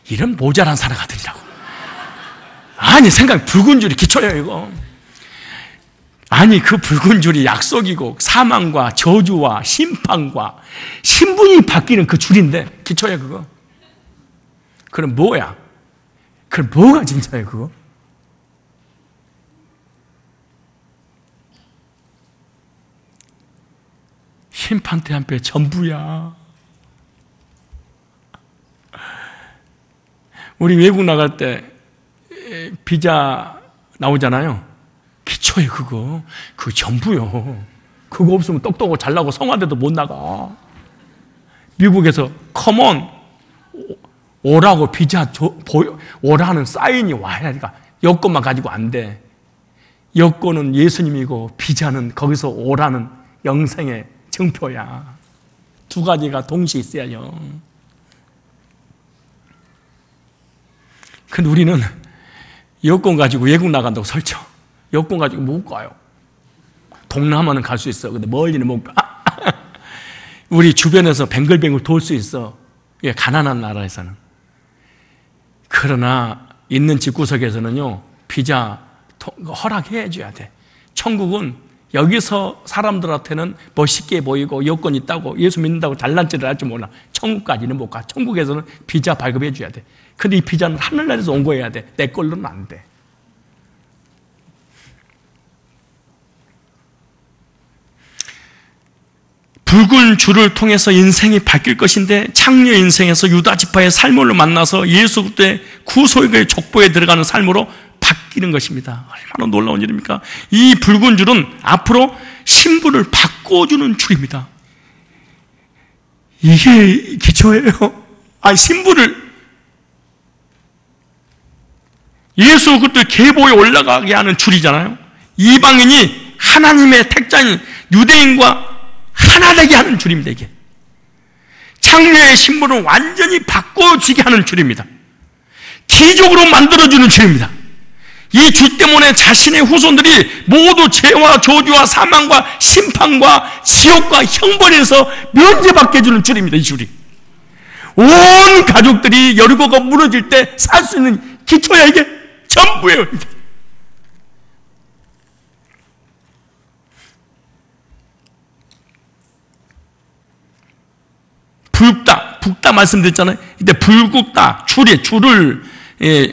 이런 모자란 사람들이라고. 아니 생각 붉은 줄이 기초예요 이거. 아니 그 붉은 줄이 약속이고 사망과 저주와 심판과 신분이 바뀌는 그 줄인데 기초야 그거. 그럼 뭐야? 그럼 뭐가 진짜예요 그거? 심판대 앞에 전부야. 우리 외국 나갈 때 비자 나오잖아요. 기초에 그거 전부요. 그거 없으면 똑똑하고 잘나고 성화돼도 못 나가. 미국에서 컴온 오라고 비자 오라는 사인이 와야 돼. 여권만 가지고 안 돼. 여권은 예수님이고 비자는 거기서 오라는 영생의 증표야. 두 가지가 동시에 있어야죠. 근데 우리는 여권 가지고 외국 나간다고 설쳐. 여권 가지고 못 가요. 동남아는 갈 수 있어. 근데 멀리는 못 가. 우리 주변에서 뱅글뱅글 돌 수 있어. 가난한 나라에서는. 그러나 있는 집구석에서는요 비자 허락해 줘야 돼. 천국은 여기서 사람들한테는 멋있게 보이고 여권 있다고 예수 믿는다고 잘난 체를 할 줄 몰라. 천국까지는 못 가. 천국에서는 비자 발급해 줘야 돼. 근데 이 비자는 하늘나라에서 온 거여야 돼. 내 걸로는 안 돼. 붉은 줄을 통해서 인생이 바뀔 것인데 창녀 인생에서 유다 지파의 삶을 만나서 예수 그리스도의 구속의 족보에 들어가는 삶으로 바뀌는 것입니다. 얼마나 놀라운 일입니까? 이 붉은 줄은 앞으로 신분을 바꿔주는 줄입니다. 이게 기초예요. 신분을 예수 그리스도의 계보에 올라가게 하는 줄이잖아요. 이방인이 하나님의 택자인 유대인과 하나 되게 하는 줄입니다. 이게 창녀의 신분을 완전히 바꿔주게 하는 줄입니다. 기적으로 만들어주는 줄입니다. 이 줄 때문에 자신의 후손들이 모두 죄와 저주와 사망과 심판과 지옥과 형벌에서 면제받게 해주는 줄입니다. 이 줄이 온 가족들이 여리고가 무너질 때 살 수 있는 기초야. 이게 전부예요. 붉다 말씀드렸잖아요. 이때 붉다 줄을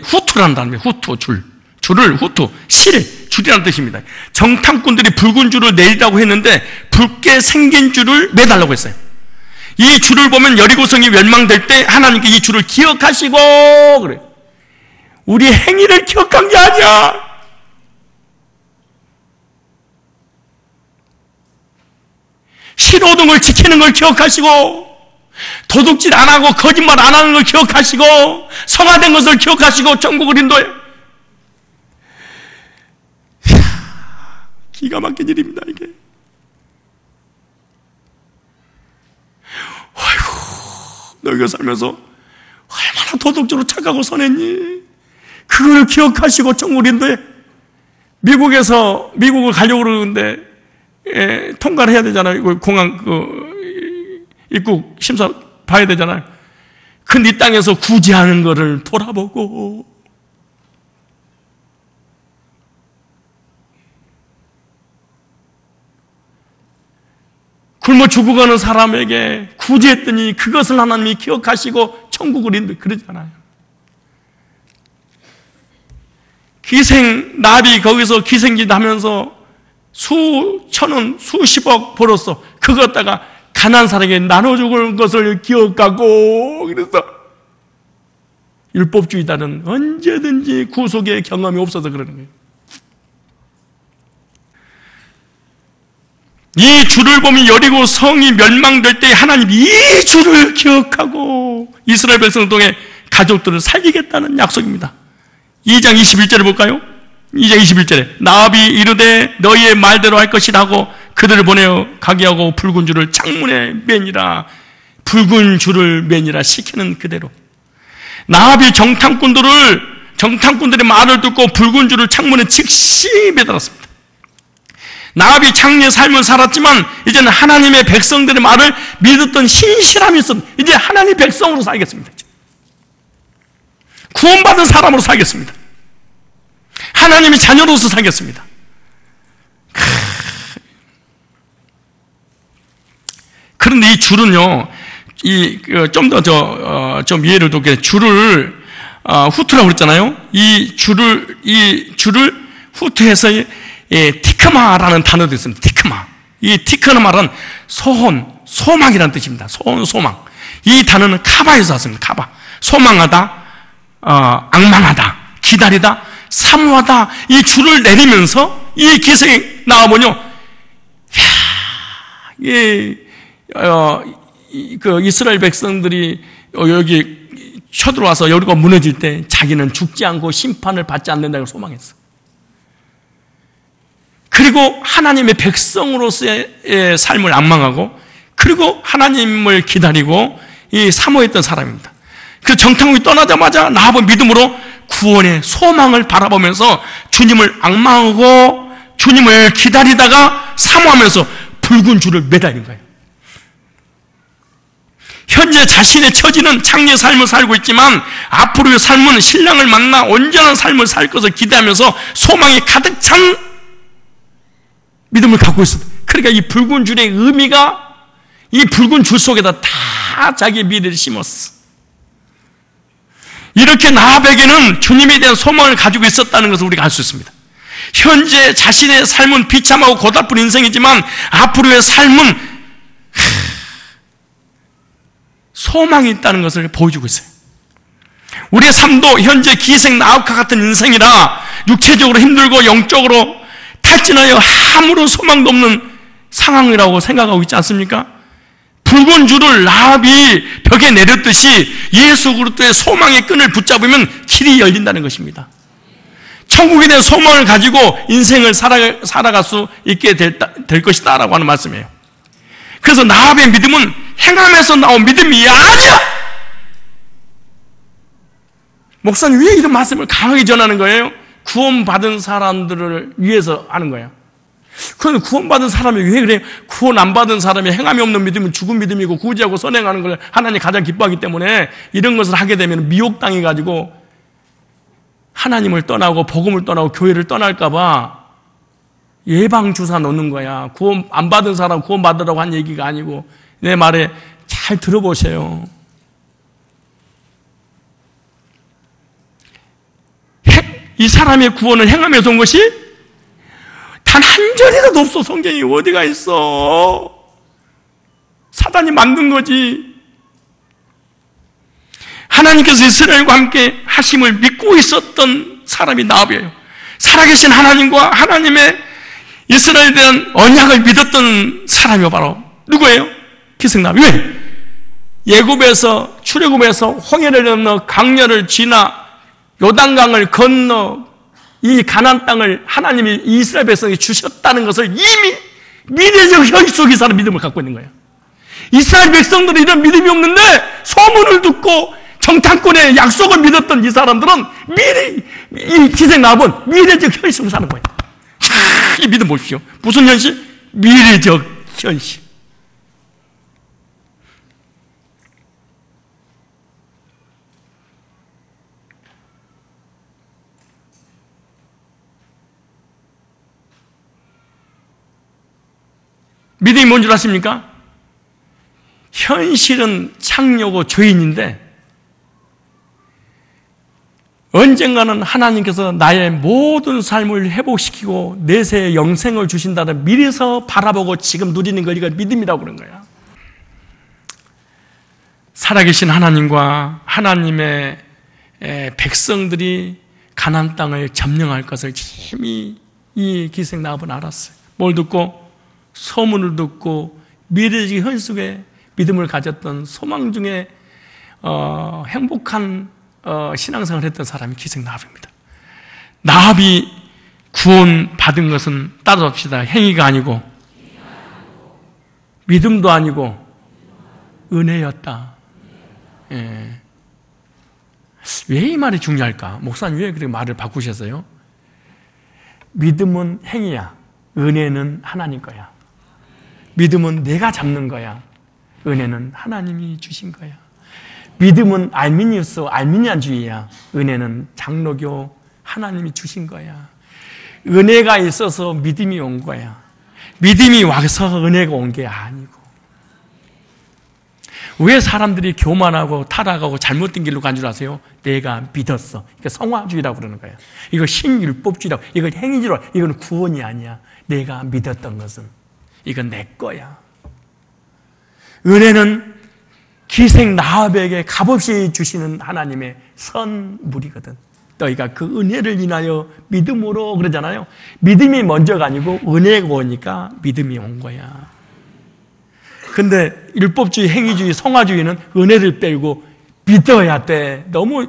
후투라는 단어예요. 후투 줄을 후투 실 줄이라는 뜻입니다. 정탐꾼들이 붉은 줄을 내리라고 했는데 붉게 생긴 줄을 매달라고 했어요. 이 줄을 보면 여리고성이 멸망될 때 하나님께 이 줄을 기억하시고 그래. 우리 행위를 기억한 게 아니야. 신호등을 지키는 걸 기억하시고 도둑질 안 하고 거짓말 안 하는 걸 기억하시고 성화된 것을 기억하시고 천국을 인도해. 기가 막힌 일입니다 이게. 아이고 너희가 살면서 얼마나 도덕적으로 착하고 선했니. 그걸 기억하시고 천국을 인도해. 미국을 가려고 그러는데 통과를 해야 되잖아요. 공항 입국 심사 봐야 되잖아요. 근데 이 땅에서 구제하는 거를 돌아보고 굶어 죽어가는 사람에게 구제했더니 그것을 하나님이 기억하시고 천국을 인도 그러잖아요. 기생 나비 거기서 기생짓 하면서 수천원, 수십억 벌었어. 그거 갖다가 가난한 사람에게 나눠주는 것을 기억하고, 그래서 율법주의자는 언제든지 구속의 경험이 없어서 그러는 거예요. 이 주를 보면 여리고 성이 멸망될 때 하나님이 이 주를 기억하고 이스라엘 백성을 통해 가족들을 살리겠다는 약속입니다. 2장 21절을 볼까요? 2장 21절에 나비 이르되 너희의 말대로 할 것이라 하고 그들을 보내어 가게 하고 붉은 줄을 창문에 매니라. 붉은 줄을 매니라 시키는 그대로 나비 정탐꾼들의 말을 듣고 붉은 줄을 창문에 즉시 매달았습니다. 나비 창녀의 삶을 살았지만 이제는 하나님의 백성들의 말을 믿었던 신실함이 있었. 이제 하나님의 백성으로 살겠습니다. 구원받은 사람으로 살겠습니다. 하나님의 자녀로서 살겠습니다. 그런데 이 줄은요, 좀 이해를 돕게 줄을 후트라고 그랬잖아요. 이 줄을 후트해서 티크마라는 단어도 있습니다. 티크마. 이 티크마는 소망이라는 뜻입니다. 소망. 이 단어는 카바에서 왔습니다. 카바. 소망하다, 악망하다, 기다리다, 사모하다. 이 줄을 내리면서 이 기생이 나와보뇨. 그 이스라엘 백성들이 여기 쳐들어와서 여리고 무너질 때 자기는 죽지 않고 심판을 받지 않는다고 소망했어. 그리고 하나님의 백성으로서의 삶을 앙망하고 그리고 하나님을 기다리고 사모했던 사람입니다. 그 정탐꾼이 떠나자마자 나아본 믿음으로 구원의 소망을 바라보면서 주님을 앙망하고 주님을 기다리다가 사모하면서 붉은 줄을 매달린 거예요. 현재 자신의 처지는 창녀의 삶을 살고 있지만 앞으로의 삶은 신랑을 만나 온전한 삶을 살 것을 기대하면서 소망이 가득 찬 믿음을 갖고 있어요. 그러니까 이 붉은 줄의 의미가 이 붉은 줄 속에다 다 자기의 미래를 심었어. 이렇게 나합에게는 주님에 대한 소망을 가지고 있었다는 것을 우리가 알 수 있습니다. 현재 자신의 삶은 비참하고 고달픈 인생이지만 앞으로의 삶은 소망이 있다는 것을 보여주고 있어요. 우리의 삶도 현재 기생 나합과 같은 인생이라 육체적으로 힘들고 영적으로 탈진하여 아무런 소망도 없는 상황이라고 생각하고 있지 않습니까? 붉은 줄을 나합이 벽에 내렸듯이 예수 그리스도의 소망의 끈을 붙잡으면 길이 열린다는 것입니다. 천국에 대한 소망을 가지고 인생을 살아갈 수 있게 될 것이다 라고 하는 말씀이에요. 그래서 나합의 믿음은 행함에서 나온 믿음이 아니야! 목사님 왜 이런 말씀을 강하게 전하는 거예요? 구원받은 사람들을 위해서 하는 거예요. 그런데 구원받은 사람이 왜 그래요? 구원 안 받은 사람이 행함이 없는 믿음은 죽은 믿음이고 구제하고 선행하는 걸 하나님이 가장 기뻐하기 때문에 이런 것을 하게 되면 미혹당해가지고 하나님을 떠나고 복음을 떠나고 교회를 떠날까 봐 예방주사 놓는 거야. 구원 안 받은 사람 구원 받으라고 한 얘기가 아니고 내 말에 잘 들어보세요. 이 사람의 구원은 행함에서 온 것이 단 한 절이라도 없어. 성경이 어디가 있어? 사단이 만든 거지. 하나님께서 이스라엘과 함께 하심을 믿고 있었던 사람이 나합이에요. 살아계신 하나님과 하나님의 이스라엘에 대한 언약을 믿었던 사람이 바로 누구예요? 기생나합. 왜? 출애굽에서 홍해를 건너 강렬을 지나 요단강을 건너 이 가나안 땅을 하나님이 이스라엘 백성에게 주셨다는 것을 이미 미래적 현실 속에 사는 믿음을 갖고 있는 거예요. 이스라엘 백성들은 이런 믿음이 없는데 소문을 듣고 정탐꾼의 약속을 믿었던 이 사람들은 이 기생나합은 미래적 현실을 사는 거예요. 이 믿음 보십시오. 무슨 현실? 미래적 현실. 믿음이 뭔 줄 아십니까? 현실은 창녀고 죄인인데 언젠가는 하나님께서 나의 모든 삶을 회복시키고 내세의 영생을 주신다는 미리서 바라보고 지금 누리는 걸 이걸 믿음이라고 그런 거야. 살아계신 하나님과 하나님의 백성들이 가나안 땅을 점령할 것을 이미 이 기생 나합은 알았어요. 뭘 듣고? 소문을 듣고 미래의 현숙에 믿음을 가졌던 소망 중에 행복한 신앙생활을 했던 사람이 기생 나합입니다. 나합이 구원 받은 것은 따라합시다. 행위가 아니고 믿음도 아니고 은혜였다. 예. 왜 이 말이 중요할까? 목사님 왜 그렇게 말을 바꾸셨어요? 믿음은 행위야. 은혜는 하나님 거야. 믿음은 내가 잡는 거야. 은혜는 하나님이 주신 거야. 믿음은 알미니우스, 알미니안주의야. 은혜는 장로교 하나님이 주신 거야. 은혜가 있어서 믿음이 온 거야. 믿음이 와서 은혜가 온 게 아니고. 왜 사람들이 교만하고 타락하고 잘못된 길로 간 줄 아세요? 내가 믿었어. 이게 성화주의라고 그러는 거야. 이거 신율법주의라고. 이건 행위주의라고. 이건 구원이 아니야. 내가 믿었던 것은. 이건 내 거야. 은혜는 기생 나합에게 값없이 주시는 하나님의 선물이거든. 너희가 그 은혜를 인하여 믿음으로 그러잖아요. 믿음이 먼저가 아니고 은혜가 오니까 믿음이 온 거야. 근데 율법주의, 행위주의, 성화주의는 은혜를 빼고 믿어야 돼. 너무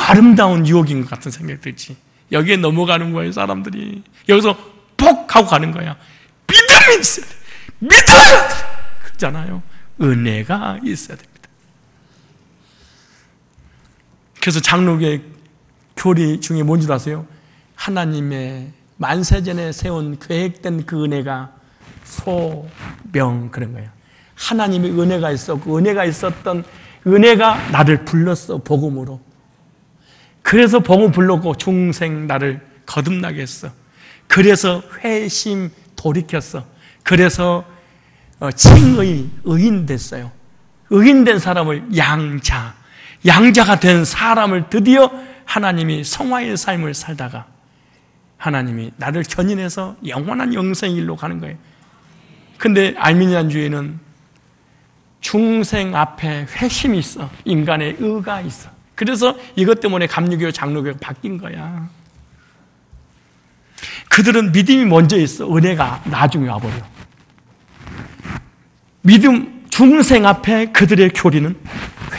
아름다운 유혹인 것 같은 생각이 들지. 여기에 넘어가는 거예요, 사람들이. 여기서 퍽 하고 가는 거야. 믿음이 있어야 돼. 믿어야 돼. 그러잖아요. 은혜가 있어야 됩니다. 그래서 장로교의 교리 중에 뭔지 아세요? 하나님의 만세전에 세운 계획된 그 은혜가 소명 그런 거예요. 하나님의 은혜가 있어. 그 은혜가 있었던 은혜가 나를 불렀어. 복음으로. 그래서 복음 불렀고 중생 나를 거듭나게 했어. 그래서 회심 돌이켰어. 그래서 칭의 의인 됐어요. 의인된 사람을 양자가 된 사람을 드디어 하나님이 성화의 삶을 살다가 하나님이 나를 견인해서 영원한 영생의 길로 가는 거예요. 근데 알미니안주의는 중생 앞에 회심이 있어. 인간의 의가 있어. 그래서 이것 때문에 감리교, 장로교가 바뀐 거야. 그들은 믿음이 먼저 있어. 은혜가 나중에 와버려. 믿음, 중생 앞에 그들의 교리는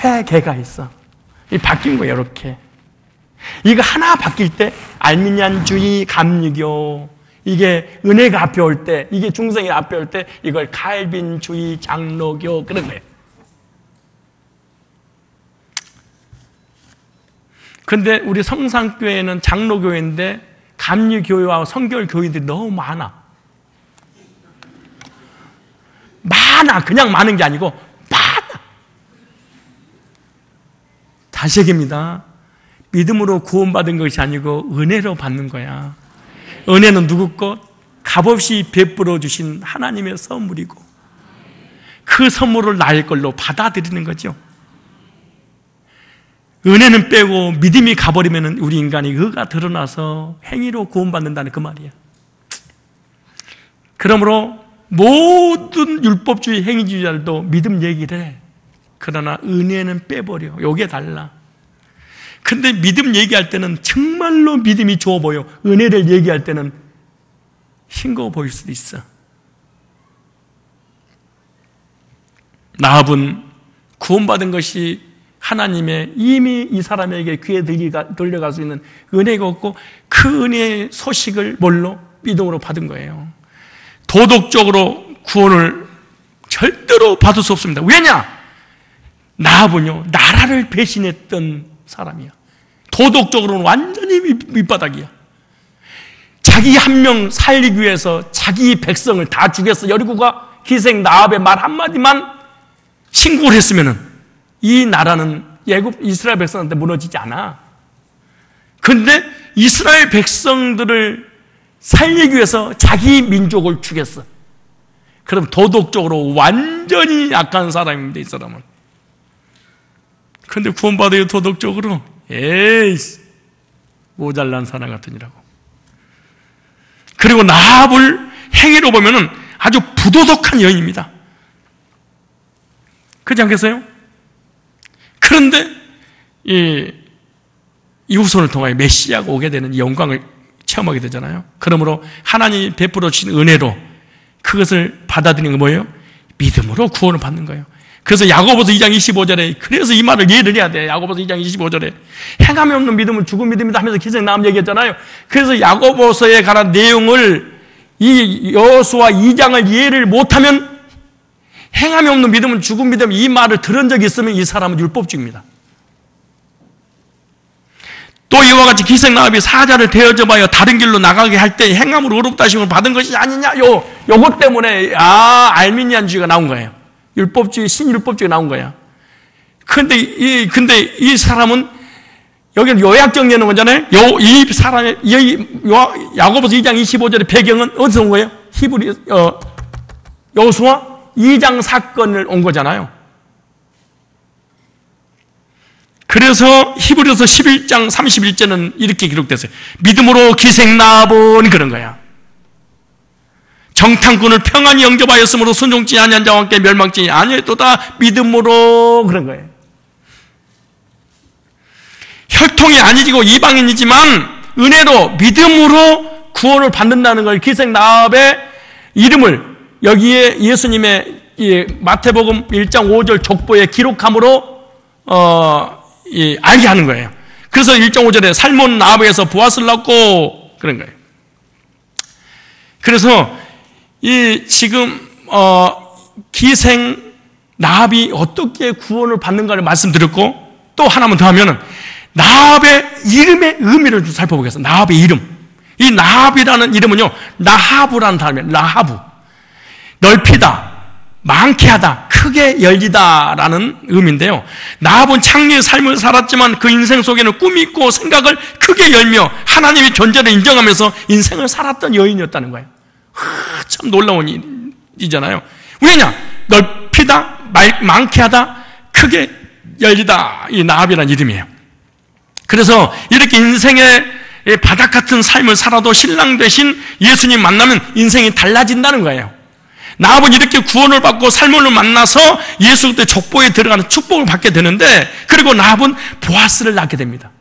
회개가 있어. 바뀐 거예요, 이렇게. 이거 하나 바뀔 때 알미니안주의, 감리교, 이게 은혜가 앞에 올 때, 이게 중생이 앞에 올 때 이걸 칼빈주의, 장로교 그런 거예요. 근데 우리 성산교회는 장로교회인데 감리교회와 성결교회들이 너무 많아. 그냥 많은 게 아니고 많아. 다시 얘기합니다. 믿음으로 구원받은 것이 아니고 은혜로 받는 거야. 은혜는 누구 것? 값없이 베풀어 주신 하나님의 선물이고 그 선물을 나의 걸로 받아들이는 거죠. 은혜는 빼고 믿음이 가버리면 우리 인간이 의가 드러나서 행위로 구원받는다는 그 말이야. 그러므로 모든 율법주의 행위주의자들도 믿음 얘기를 해. 그러나 은혜는 빼버려. 요게 달라. 근데 믿음 얘기할 때는 정말로 믿음이 좋아 보여. 은혜를 얘기할 때는 싱거워 보일 수도 있어. 나합은 구원받은 것이 하나님의 이미 이 사람에게 귀에 들려갈 수 있는 은혜가 없고 그 은혜의 소식을 뭘로? 믿음으로 받은 거예요. 도덕적으로 구원을 절대로 받을 수 없습니다. 왜냐? 나합은요, 나라를 배신했던 사람이야. 도덕적으로는 완전히 밑바닥이야. 자기 한 명 살리기 위해서 자기 백성을 다 죽였어. 여리고가 기생 나합의 말 한마디만 신고를 했으면은 이 나라는 이스라엘 백성한테 무너지지 않아. 그런데 이스라엘 백성들을 살리기 위해서 자기 민족을 죽였어. 그럼 도덕적으로 완전히 약한 사람입니다, 이 사람은. 그런데 구원받아요, 도덕적으로. 에이씨, 모잘난 사람 같으니라고. 그리고 라합을 행위로 보면은 아주 부도덕한 여인입니다. 그렇지 않겠어요? 그런데 이 후손을 통하여 메시아가 오게 되는 이 영광을 체험하게 되잖아요. 그러므로 하나님이 베풀어 주신 은혜로 그것을 받아들이는 게 뭐예요? 믿음으로 구원을 받는 거예요. 그래서 야고보서 2장 25절에 그래서 이 말을 이해를 해야 돼. 야고보서 2장 25절에 행함이 없는 믿음은 죽은 믿음이다 하면서 기생나무 얘기했잖아요. 그래서 야고보서에 관한 내용을 이 여호수아 2장을 이해를 못하면 행함이 없는 믿음은 죽은 믿음 이 말을 들은 적이 있으면 이 사람은 율법주의입니다. 또 이와 같이 기생나합이 사자를 대어져 봐요 다른 길로 나가게 할 때 행함으로 의롭다 하심을 받은 것이 아니냐 요것 때문에 알미니안주의가 나온 거예요. 율법주의 신율법주의가 나온 거야. 근데 이 사람은 여기는 요약 정리하는 거잖아요. 이 사람의 야고보서 2장 25절의 배경은 어디서 온 거예요? 여호수아 2장 사건을 온 거잖아요. 그래서 히브리서 11장 31절은 이렇게 기록됐어요. 믿음으로 기생나합은 그런 거야. 정탐꾼을 평안히 영접하였으므로 순종치 아니한 자와 함께 멸망치 아니했도다. 믿음으로 그런 거예요. 혈통이 아니고 이방인이지만 은혜로 믿음으로 구원을 받는다는 걸 기생나합의 이름을 여기에 예수님의 마태복음 1장 5절 족보에 기록함으로 알게 하는 거예요. 그래서 1장 5절에 살몬 나합에서 보아스를 낳고 그런 거예요. 그래서 지금 기생 나합이 어떻게 구원을 받는가를 말씀드렸고 또 하나만 더 하면은 나합의 이름의 의미를 좀 살펴보겠습니다. 나합의 이름. 이 나합이라는 이름은요, 나하부라는 단어예요. 나하부. 넓히다, 많게 하다, 크게 열리다라는 의미인데요. 나합은 창리의 삶을 살았지만 그 인생 속에는 꿈이 있고 생각을 크게 열며 하나님의 존재를 인정하면서 인생을 살았던 여인이었다는 거예요. 참 놀라운 일이잖아요. 왜냐? 넓히다, 많게 하다, 크게 열리다. 이 나합이라는 이름이에요. 그래서 이렇게 인생의 바닥 같은 삶을 살아도 신랑 되신 예수님 만나면 인생이 달라진다는 거예요. 나합은 이렇게 구원을 받고 살몬을 만나서 예수 그때 족보에 들어가는 축복을 받게 되는데, 그리고 나합은 보아스를 낳게 됩니다.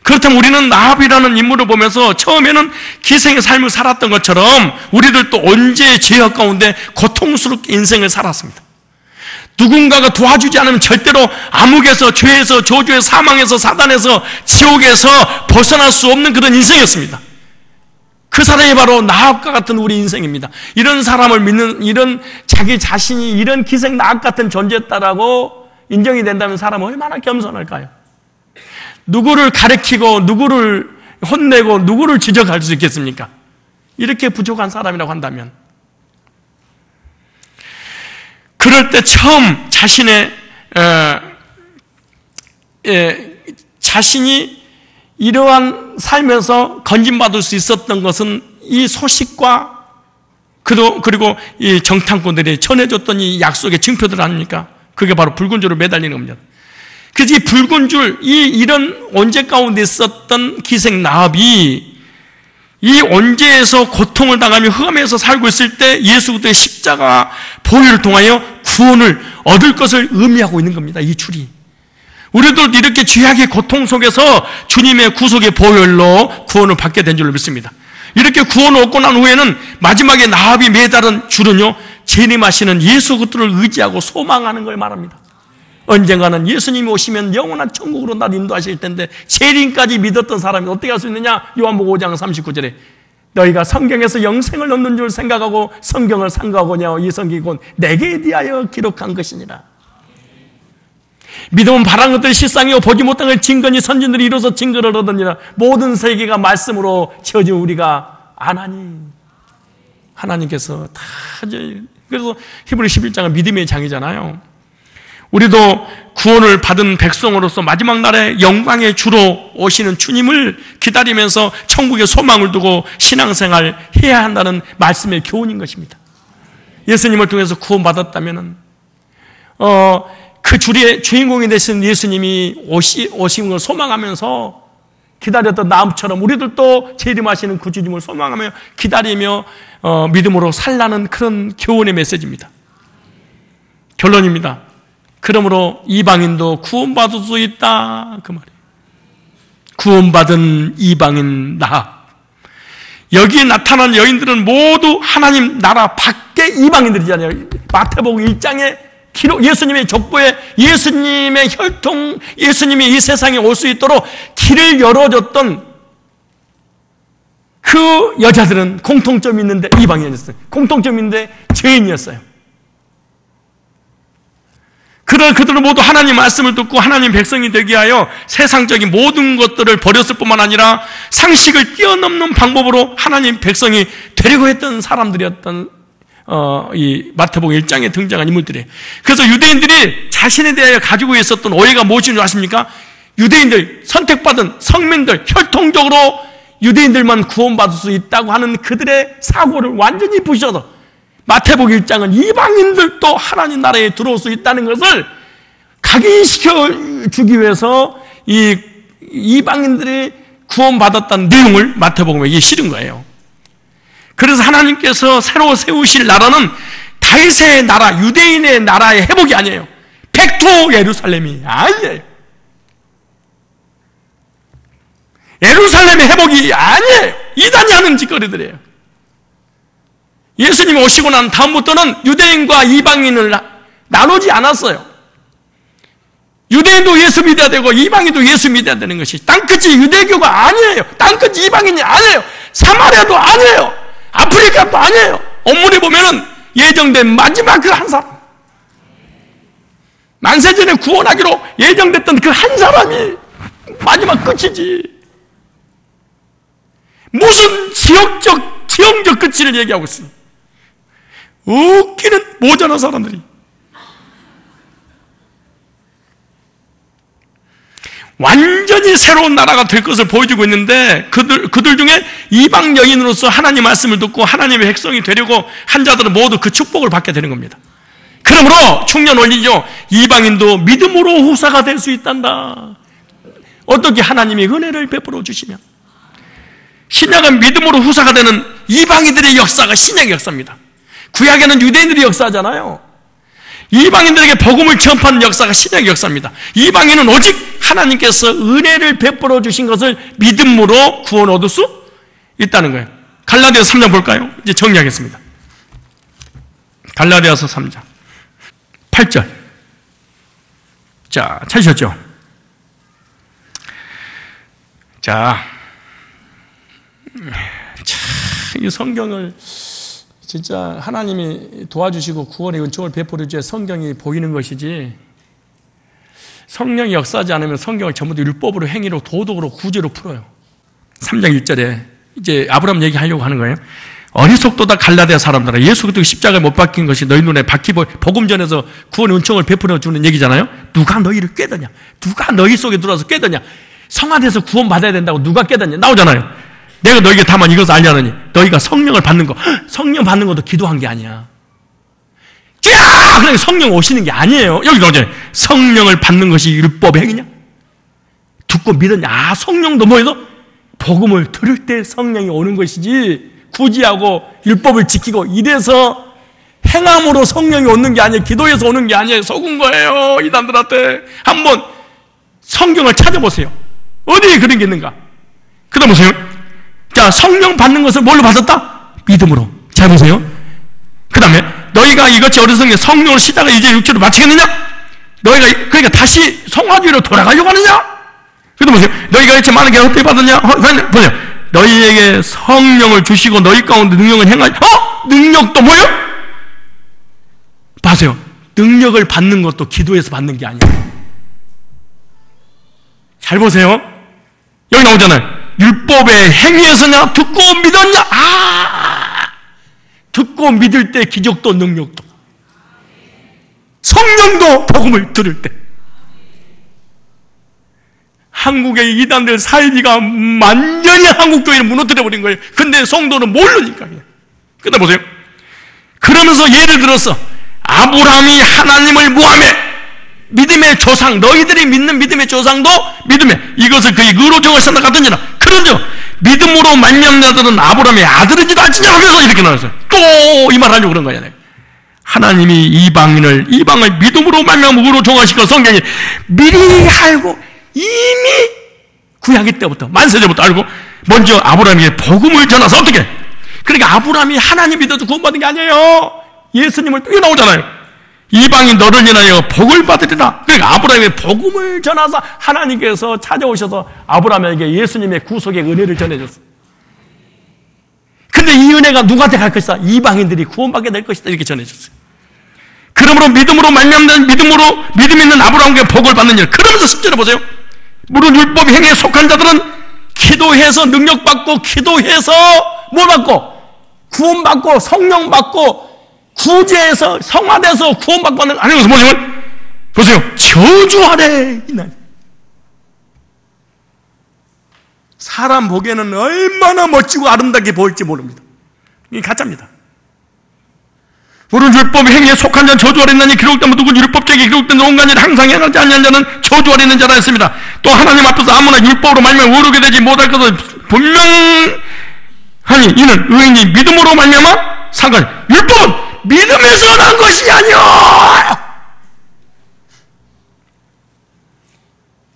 그렇다면 우리는 나합이라는 인물을 보면서 처음에는 기생의 삶을 살았던 것처럼 우리들도 언제 죄악 가운데 고통스럽게 인생을 살았습니다. 누군가가 도와주지 않으면 절대로 암흑에서, 죄에서, 저주에서, 사망에서, 사단에서, 지옥에서 벗어날 수 없는 그런 인생이었습니다. 그 사람이 바로 나합과 같은 우리 인생입니다. 이런 사람을 믿는, 이런 자기 자신이 이런 기생 나합 같은 존재였다라고 인정이 된다면 사람은 얼마나 겸손할까요? 누구를 가르치고 누구를 혼내고 누구를 지적할 수 있겠습니까? 이렇게 부족한 사람이라고 한다면, 그럴 때 처음 자신이 이러한 살면서 건진받을 수 있었던 것은 이 소식과 그리고 이 정탐꾼들이 전해줬던 이 약속의 증표들 아닙니까? 그게 바로 붉은 줄을 매달리는 겁니다. 그래서 이 붉은 줄, 이런 언제 가운데 있었던 기생 나합이 이 언제에서 고통을 당하며 흑암에서 살고 있을 때 예수 그리스도의 십자가 보혈을 통하여 구원을 얻을 것을 의미하고 있는 겁니다. 이 줄이. 우리도 이렇게 죄악의 고통 속에서 주님의 구속의 보혈로 구원을 받게 된 줄로 믿습니다. 이렇게 구원을 얻고 난 후에는 마지막에 나합이 매달은 줄은요, 재림하시는 예수 그리스도를 의지하고 소망하는 걸 말합니다. 언젠가는 예수님이 오시면 영원한 천국으로 날 인도하실 텐데 재림까지 믿었던 사람이 어떻게 할 수 있느냐? 요한복음 5장 39절에 너희가 성경에서 영생을 얻는 줄 생각하고 성경을 상고하거냐? 이 성경이 곧 내게 대하여 기록한 것이니라. 믿음은 바란 것들이 실상이요 보지 못한 걸 증거니 선진들이 이뤄서 증거를 얻으니라. 모든 세계가 말씀으로 지어진 우리가 아나니 하나님께서 다 그래서 히브리 11장은 믿음의 장이잖아요. 우리도 구원을 받은 백성으로서 마지막 날에 영광의 주로 오시는 주님을 기다리면서 천국의 소망을 두고 신앙생활 해야 한다는 말씀의 교훈인 것입니다. 예수님을 통해서 구원받았다면 그 줄의 주인공이 되신 예수님이 오신 걸 소망하면서 기다렸던 나무처럼 우리들도 재림하시는 그 주님을 소망하며 기다리며 믿음으로 살라는 그런 교훈의 메시지입니다. 결론입니다. 그러므로 이방인도 구원받을 수 있다, 그 말이에요. 구원받은 이방인 나. 여기에 나타난 여인들은 모두 하나님 나라 밖의 이방인들이잖아요. 마태복음 1장에 기록, 예수님의 족보에 예수님의 혈통, 예수님이 이 세상에 올 수 있도록 길을 열어줬던 그 여자들은 공통점이 있는데 이방인이었어요. 공통점이 있는데 죄인이었어요. 그들은 모두 하나님 말씀을 듣고 하나님 백성이 되게 하여 세상적인 모든 것들을 버렸을 뿐만 아니라 상식을 뛰어넘는 방법으로 하나님 백성이 되려고 했던 사람들이었던 이 마태복음 1장에 등장한 인물들이에요. 그래서 유대인들이 자신에 대하여 가지고 있었던 오해가 무엇인 줄 아십니까? 유대인들, 선택받은 성민들, 혈통적으로 유대인들만 구원받을 수 있다고 하는 그들의 사고를 완전히 부셔서 마태복음 1장은 이방인들도 하나님 나라에 들어올 수 있다는 것을 각인시켜 주기 위해서 이 이방인들이 구원받았다는 내용을 마태복음에 실은 거예요. 그래서 하나님께서 새로 세우실 나라는 다윗의 나라, 유대인의 나라의 회복이 아니에요. 백투 예루살렘이 아니에요. 예루살렘의 회복이 아니에요. 이단이 하는 짓거리들이에요. 예수님이 오시고 난 다음부터는 유대인과 이방인을 나누지 않았어요. 유대인도 예수 믿어야 되고 이방인도 예수 믿어야 되는 것이 땅끝이 유대교가 아니에요. 땅끝이 이방인이 아니에요. 사마리아도 아니에요. 아프리카도 아니에요. 원문에 보면은 예정된 마지막 그 한 사람, 만세전에 구원하기로 예정됐던 그 한 사람이 마지막 끝이지. 무슨 지형적 끝을 얘기하고 있어요. 웃기는 모자란 사람들이. 완전히 새로운 나라가 될 것을 보여주고 있는데 그들 중에 이방 여인으로서 하나님 말씀을 듣고 하나님의 백성이 되려고 한 자들은 모두 그 축복을 받게 되는 겁니다. 그러므로 충년 원리죠. 이방인도 믿음으로 후사가 될 수 있단다. 어떻게 하나님이 은혜를 베풀어 주시면 신약은 믿음으로 후사가 되는 이방인들의 역사가 신약의 역사입니다. 구약에는 유대인들이 역사하잖아요. 이방인들에게 복음을 전파하는 역사가 신약의 역사입니다. 이방인은 오직 하나님께서 은혜를 베풀어 주신 것을 믿음으로 구원 얻을 수 있다는 거예요. 갈라디아서 3장 볼까요? 이제 정리하겠습니다. 갈라디아서 3장 8절. 자, 찾으셨죠? 자, 이 성경을 진짜 하나님이 도와주시고 구원의 은총을 베풀어 주셔야 성경이 보이는 것이지, 성령이 역사하지 않으면 성경을 전부 다 율법으로, 행위로, 도덕으로, 구제로 풀어요. 3장 1절에 이제 아브라함 얘기하려고 하는 거예요. 어리석도다 갈라디아 사람들아, 예수 그리스도 십자가에 못 박힌 것이 너희 눈에 박히고 복음 전에서 구원의 은총을 베풀어 주는 얘기잖아요. 누가 너희를 꾀더냐? 누가 너희 속에 들어와서 꾀더냐? 성 안에서 구원 받아야 된다고 누가 꾀더냐? 나오잖아요. 내가 너희에게 다만 이것을 알려느니 너희가 성령을 받는 거, 성령 받는 것도 기도한 게 아니야. 그러니까 성령 오시는 게 아니에요. 여기 나오잖아요. 성령을 받는 것이 율법 행위냐? 듣고 믿었냐? 아, 성령도 뭐예요? 복음을 들을 때 성령이 오는 것이지, 구지하고 율법을 지키고 이래서 행함으로 성령이 오는 게 아니에요. 기도해서 오는 게 아니에요. 속은 거예요. 이단들한테. 한번 성경을 찾아보세요. 어디에 그런 게 있는가? 그 다음 보세요. 자, 성령 받는 것을 뭘로 받았다? 믿음으로. 잘 보세요. 그 다음에 너희가 이것이 어리석은 성령을 시다가 이제 육체로 마치겠느냐? 너희가 그러니까 다시 성화주의로 돌아가려고 하느냐? 그 다음 보세요. 너희가 이렇게 많은 게 어떻게 받았냐? 보세요. 너희에게 성령을 주시고 너희 가운데 능력을 행하지. 능력도 뭐예요? 봐세요. 능력을 받는 것도 기도에서 받는 게 아니에요. 잘 보세요. 여기 나오잖아요. 율법의 행위에서냐? 듣고 믿었냐? 듣고 믿을 때 기적도 능력도, 성령도 복음을 들을 때. 한국의 이단들 사이비가 완전히 한국 교회를 무너뜨려버린 거예요. 근데 성도는 모르니까. 그다음 보세요. 그러면서 예를 들어서 아브라함이 하나님을 모함해 믿음의 조상, 너희들이 믿는 믿음의 조상도 믿음에 이것을 그의 의로 정하셨다 가든지라. 그런즉 믿음으로 말미암는 자들은 아브라함의 아들인지도 알지냐 하면서 이렇게 나왔어요. 또 이 말 하려고 그런 거야. 하나님이 이방을 믿음으로 말미암아 의로 정하시고 성경이 미리 알고 이미 구약기 때부터 만세전부터 알고 먼저 아브라함에게 복음을 전해서 어떻게? 그러니까 아브라함이 하나님 믿어서 구원받은 게 아니에요. 예수님을 뛰어나오잖아요. 이방인 너를 인하여 복을 받으리라. 그러니까 아브라함에게 복음을 전하사 하나님께서 찾아오셔서 아브라함에게 예수님의 구속의 은혜를 전해줬어요. 근데 이 은혜가 누구한테 갈 것이다? 이방인들이 구원받게 될 것이다. 이렇게 전해줬어요. 그러므로 믿음으로 말미암는 믿음 있는 아브라함에게 복을 받는 일. 그러면서 10절에 보세요. 무릇 율법 행위에 속한 자들은 기도해서 능력받고 기도해서 뭘 받고? 구원받고 성령 받고 구제해서 성화돼서 구원받고 하는 아니 무슨 뭐냐면 보세요. 저주 아래 있나니. 사람 보기에는 얼마나 멋지고 아름답게 보일지 모릅니다. 이게 가짜입니다. 무릇 율법 행위에 속한 자는 저주 아래 있나니 기록된 모든 율법책에 기록된 온갖 일 항상 행하지 아니한 자는 저주 아래 있는 자라 했습니다. 또 하나님 앞에서 아무나 율법으로 말미암아 의롭게 되지 못할 것을 분명하니 이는 의인이 믿음으로 말미암아 상관. 율법은 믿음에서 난 것이 아니야.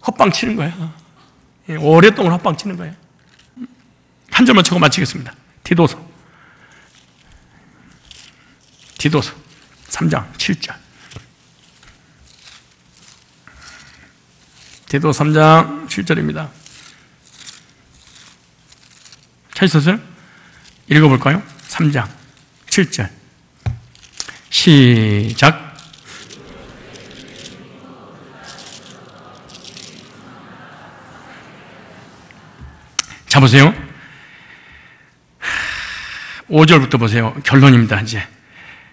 헛방 치는 거야. 오랫동안 헛방 치는 거야. 한 절만 쳐고 마치겠습니다. 디도서 3장 7절. 디도서 3장 7절입니다. 찾으셨어요? 읽어볼까요? 3장 7절. 시작. 자, 보세요. 5절부터 보세요. 결론입니다, 이제.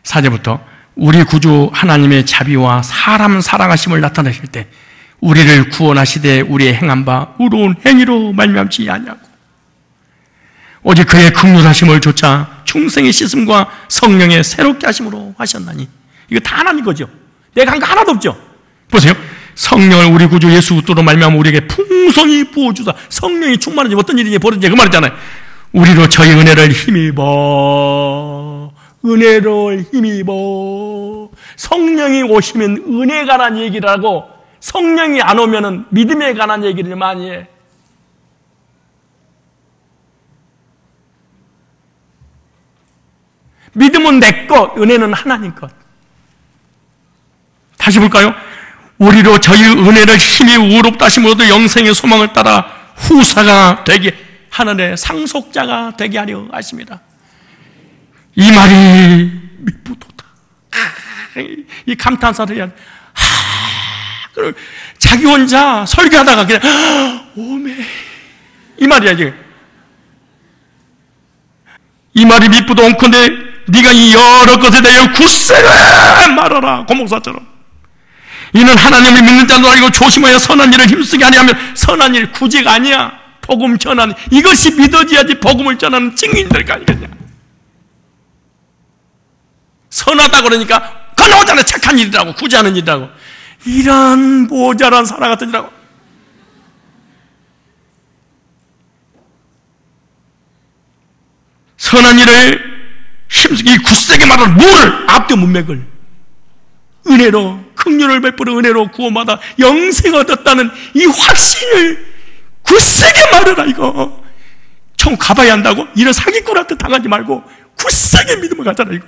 4절부터. 우리 구주 하나님의 자비와 사람 사랑하심을 나타내실 때 우리를 구원하시되 우리의 행한 바 의로운 행위로 말미암지 아니하고 오직 그의 긍휼하심을 조차 충성의 씻음과 성령의 새롭게 하심으로 하셨나니. 이거 다 하나님 거죠. 내가 한 거 하나도 없죠. 보세요. 성령을 우리 구주 예수 그리스도로 말미암아 우리에게 풍성히 부어주사. 성령이 충만하지 어떤 일이 벌어지냐 그 말이잖아요. 우리로 저희 은혜를 힘입어. 은혜를 힘입어. 성령이 오시면 은혜에 관한 얘기를 하고 성령이 안 오면은 믿음에 관한 얘기를 많이 해. 믿음은 내 것, 은혜는 하나님 것. 다시 볼까요? 우리로 저희 은혜를 힘이 의롭다 하심으로도 영생의 소망을 따라 후사가 되게 하늘의 상속자가 되게 하려 하십니다. 이 말이 미쁘도다. 이 감탄사를 해야 돼. 자기 혼자 설교하다가 그냥 오메 이 말이야 지금. 이 말이 미쁘도 온컨대 네가 이 여러 것에 대하여 굳세게 말하라. 고목사처럼. 이는 하나님을 믿는 자도 알고 조심하여 선한 일을 힘쓰게 하려면 선한 일 구제가 아니야. 복음 전하는 이것이 믿어져야지 복음을 전하는 증인이 될 거 아니겠냐. 선하다 그러니까 그거 나오잖아요. 착한 일이라고 구제하는 일이라고. 이런 모자란 사람 같은 일이라고. 선한 일을 힘쓰기 굳세게 말하는 뭐를? 앞뒤 문맥을 은혜로 긍휼을 베풀어 은혜로 구원받아 영생 얻었다는 이 확신을 굳세게 말해라. 이거 총 가봐야 한다고? 이런 사기꾼한테 당하지 말고 굳세게 믿음을 가져라. 이거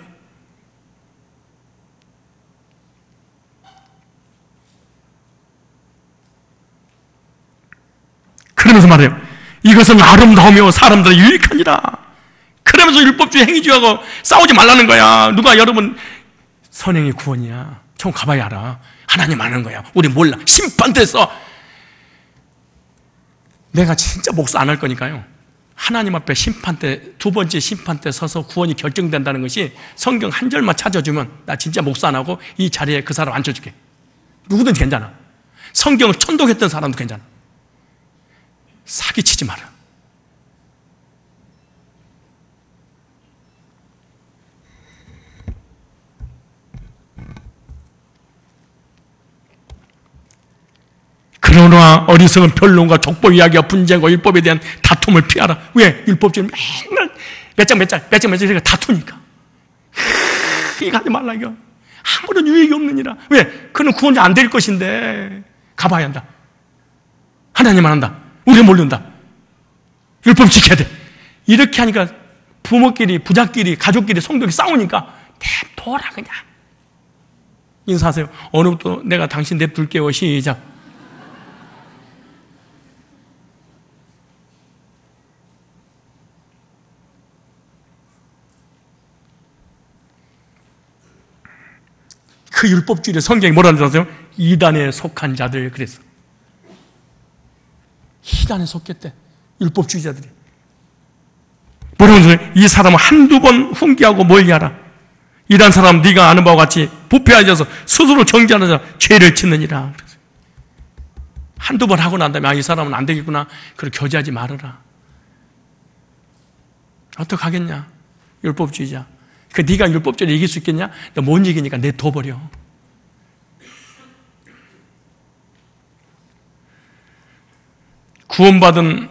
그러면서 말해요. 이것은 아름다우며 사람들의 유익하니라. 그러면서 율법주의 행위주의하고 싸우지 말라는 거야. 누가 여러분 선행이 구원이야. 총 가봐야 알아. 하나님 아는 거야. 우리 몰라. 심판대에서 내가 진짜 목사 안 할 거니까요. 하나님 앞에 심판대 두 번째 심판대 서서 구원이 결정된다는 것이 성경 한 절만 찾아주면 나 진짜 목사 안 하고 이 자리에 그 사람 앉혀줄게. 누구든지 괜찮아. 성경을 천독했던 사람도 괜찮아. 사기치지 마라. 그러나 어리석은 변론과 족보 이야기와 분쟁과 율법에 대한 다툼을 피하라. 왜? 율법주의는 맨날 몇 장 이렇게 다투니까. 이거 하지 말라 이거. 아무런 유익이 없느니라. 왜? 그는 구원이 안 될 것인데 가봐야 한다. 하나님만 한다. 우리가 모른다. 율법 지켜야 돼. 이렇게 하니까 부모끼리, 부자끼리, 가족끼리, 성도끼리 싸우니까 냅둬라 그냥. 인사하세요. 오늘부터 내가 당신 냅둘게요. 시작. 그 율법주의를 성경이 뭐라는 줄 아세요? 이단에 속한 자들 그랬어. 이단에 속했대. 율법주의자들이. 뭐라고 하세요? 이 사람은 한두 번 훈계하고 멀리하라. 이단 사람 네가 아는 바와 같이 부패하여서 스스로 정죄하는 자 죄를 짓느니라. 한두 번 하고 난 다음에 이 사람은 안 되겠구나. 그렇게 교제하지 말아라. 어떡하겠냐? 율법주의자. 그 네가 율법주의를 이길 수 있겠냐? 너 못 이기니까 내둬버려. 구원받은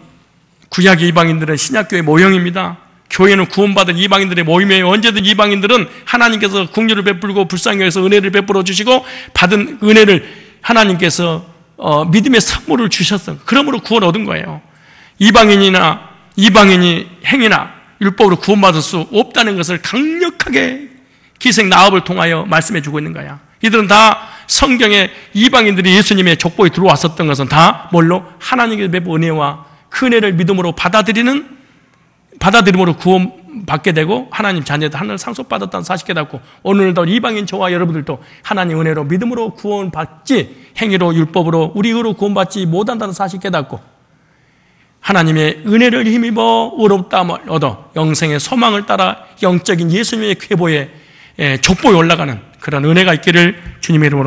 구약의 이방인들은 신약교회 모형입니다. 교회는 구원받은 이방인들의 모임이에요. 언제든 이방인들은 하나님께서 긍휼을 베풀고 불쌍히 여기서 은혜를 베풀어 주시고 받은 은혜를 하나님께서 믿음의 선물을 주셨어요. 그러므로 구원 얻은 거예요. 이방인이 행위나 율법으로 구원받을 수 없다는 것을 강력하게 기생 나합을 통하여 말씀해 주고 있는 거야. 이들은 다 성경에 이방인들이 예수님의 족보에 들어왔었던 것은 다 뭘로? 하나님의 은혜와 그 은혜를 믿음으로 받아들임으로 구원받게 되고 하나님 자녀들 하늘 상속받았다는 사실 깨닫고 오늘도 이방인 저와 여러분들도 하나님 은혜로 믿음으로 구원받지 행위로 율법으로 우리 의로 구원받지 못한다는 사실 깨닫고 하나님의 은혜를 힘입어 의롭다함을 얻어 영생의 소망을 따라 영적인 예수님의 궤보에 족보에 올라가는 그런 은혜가 있기를 주님의 이름으로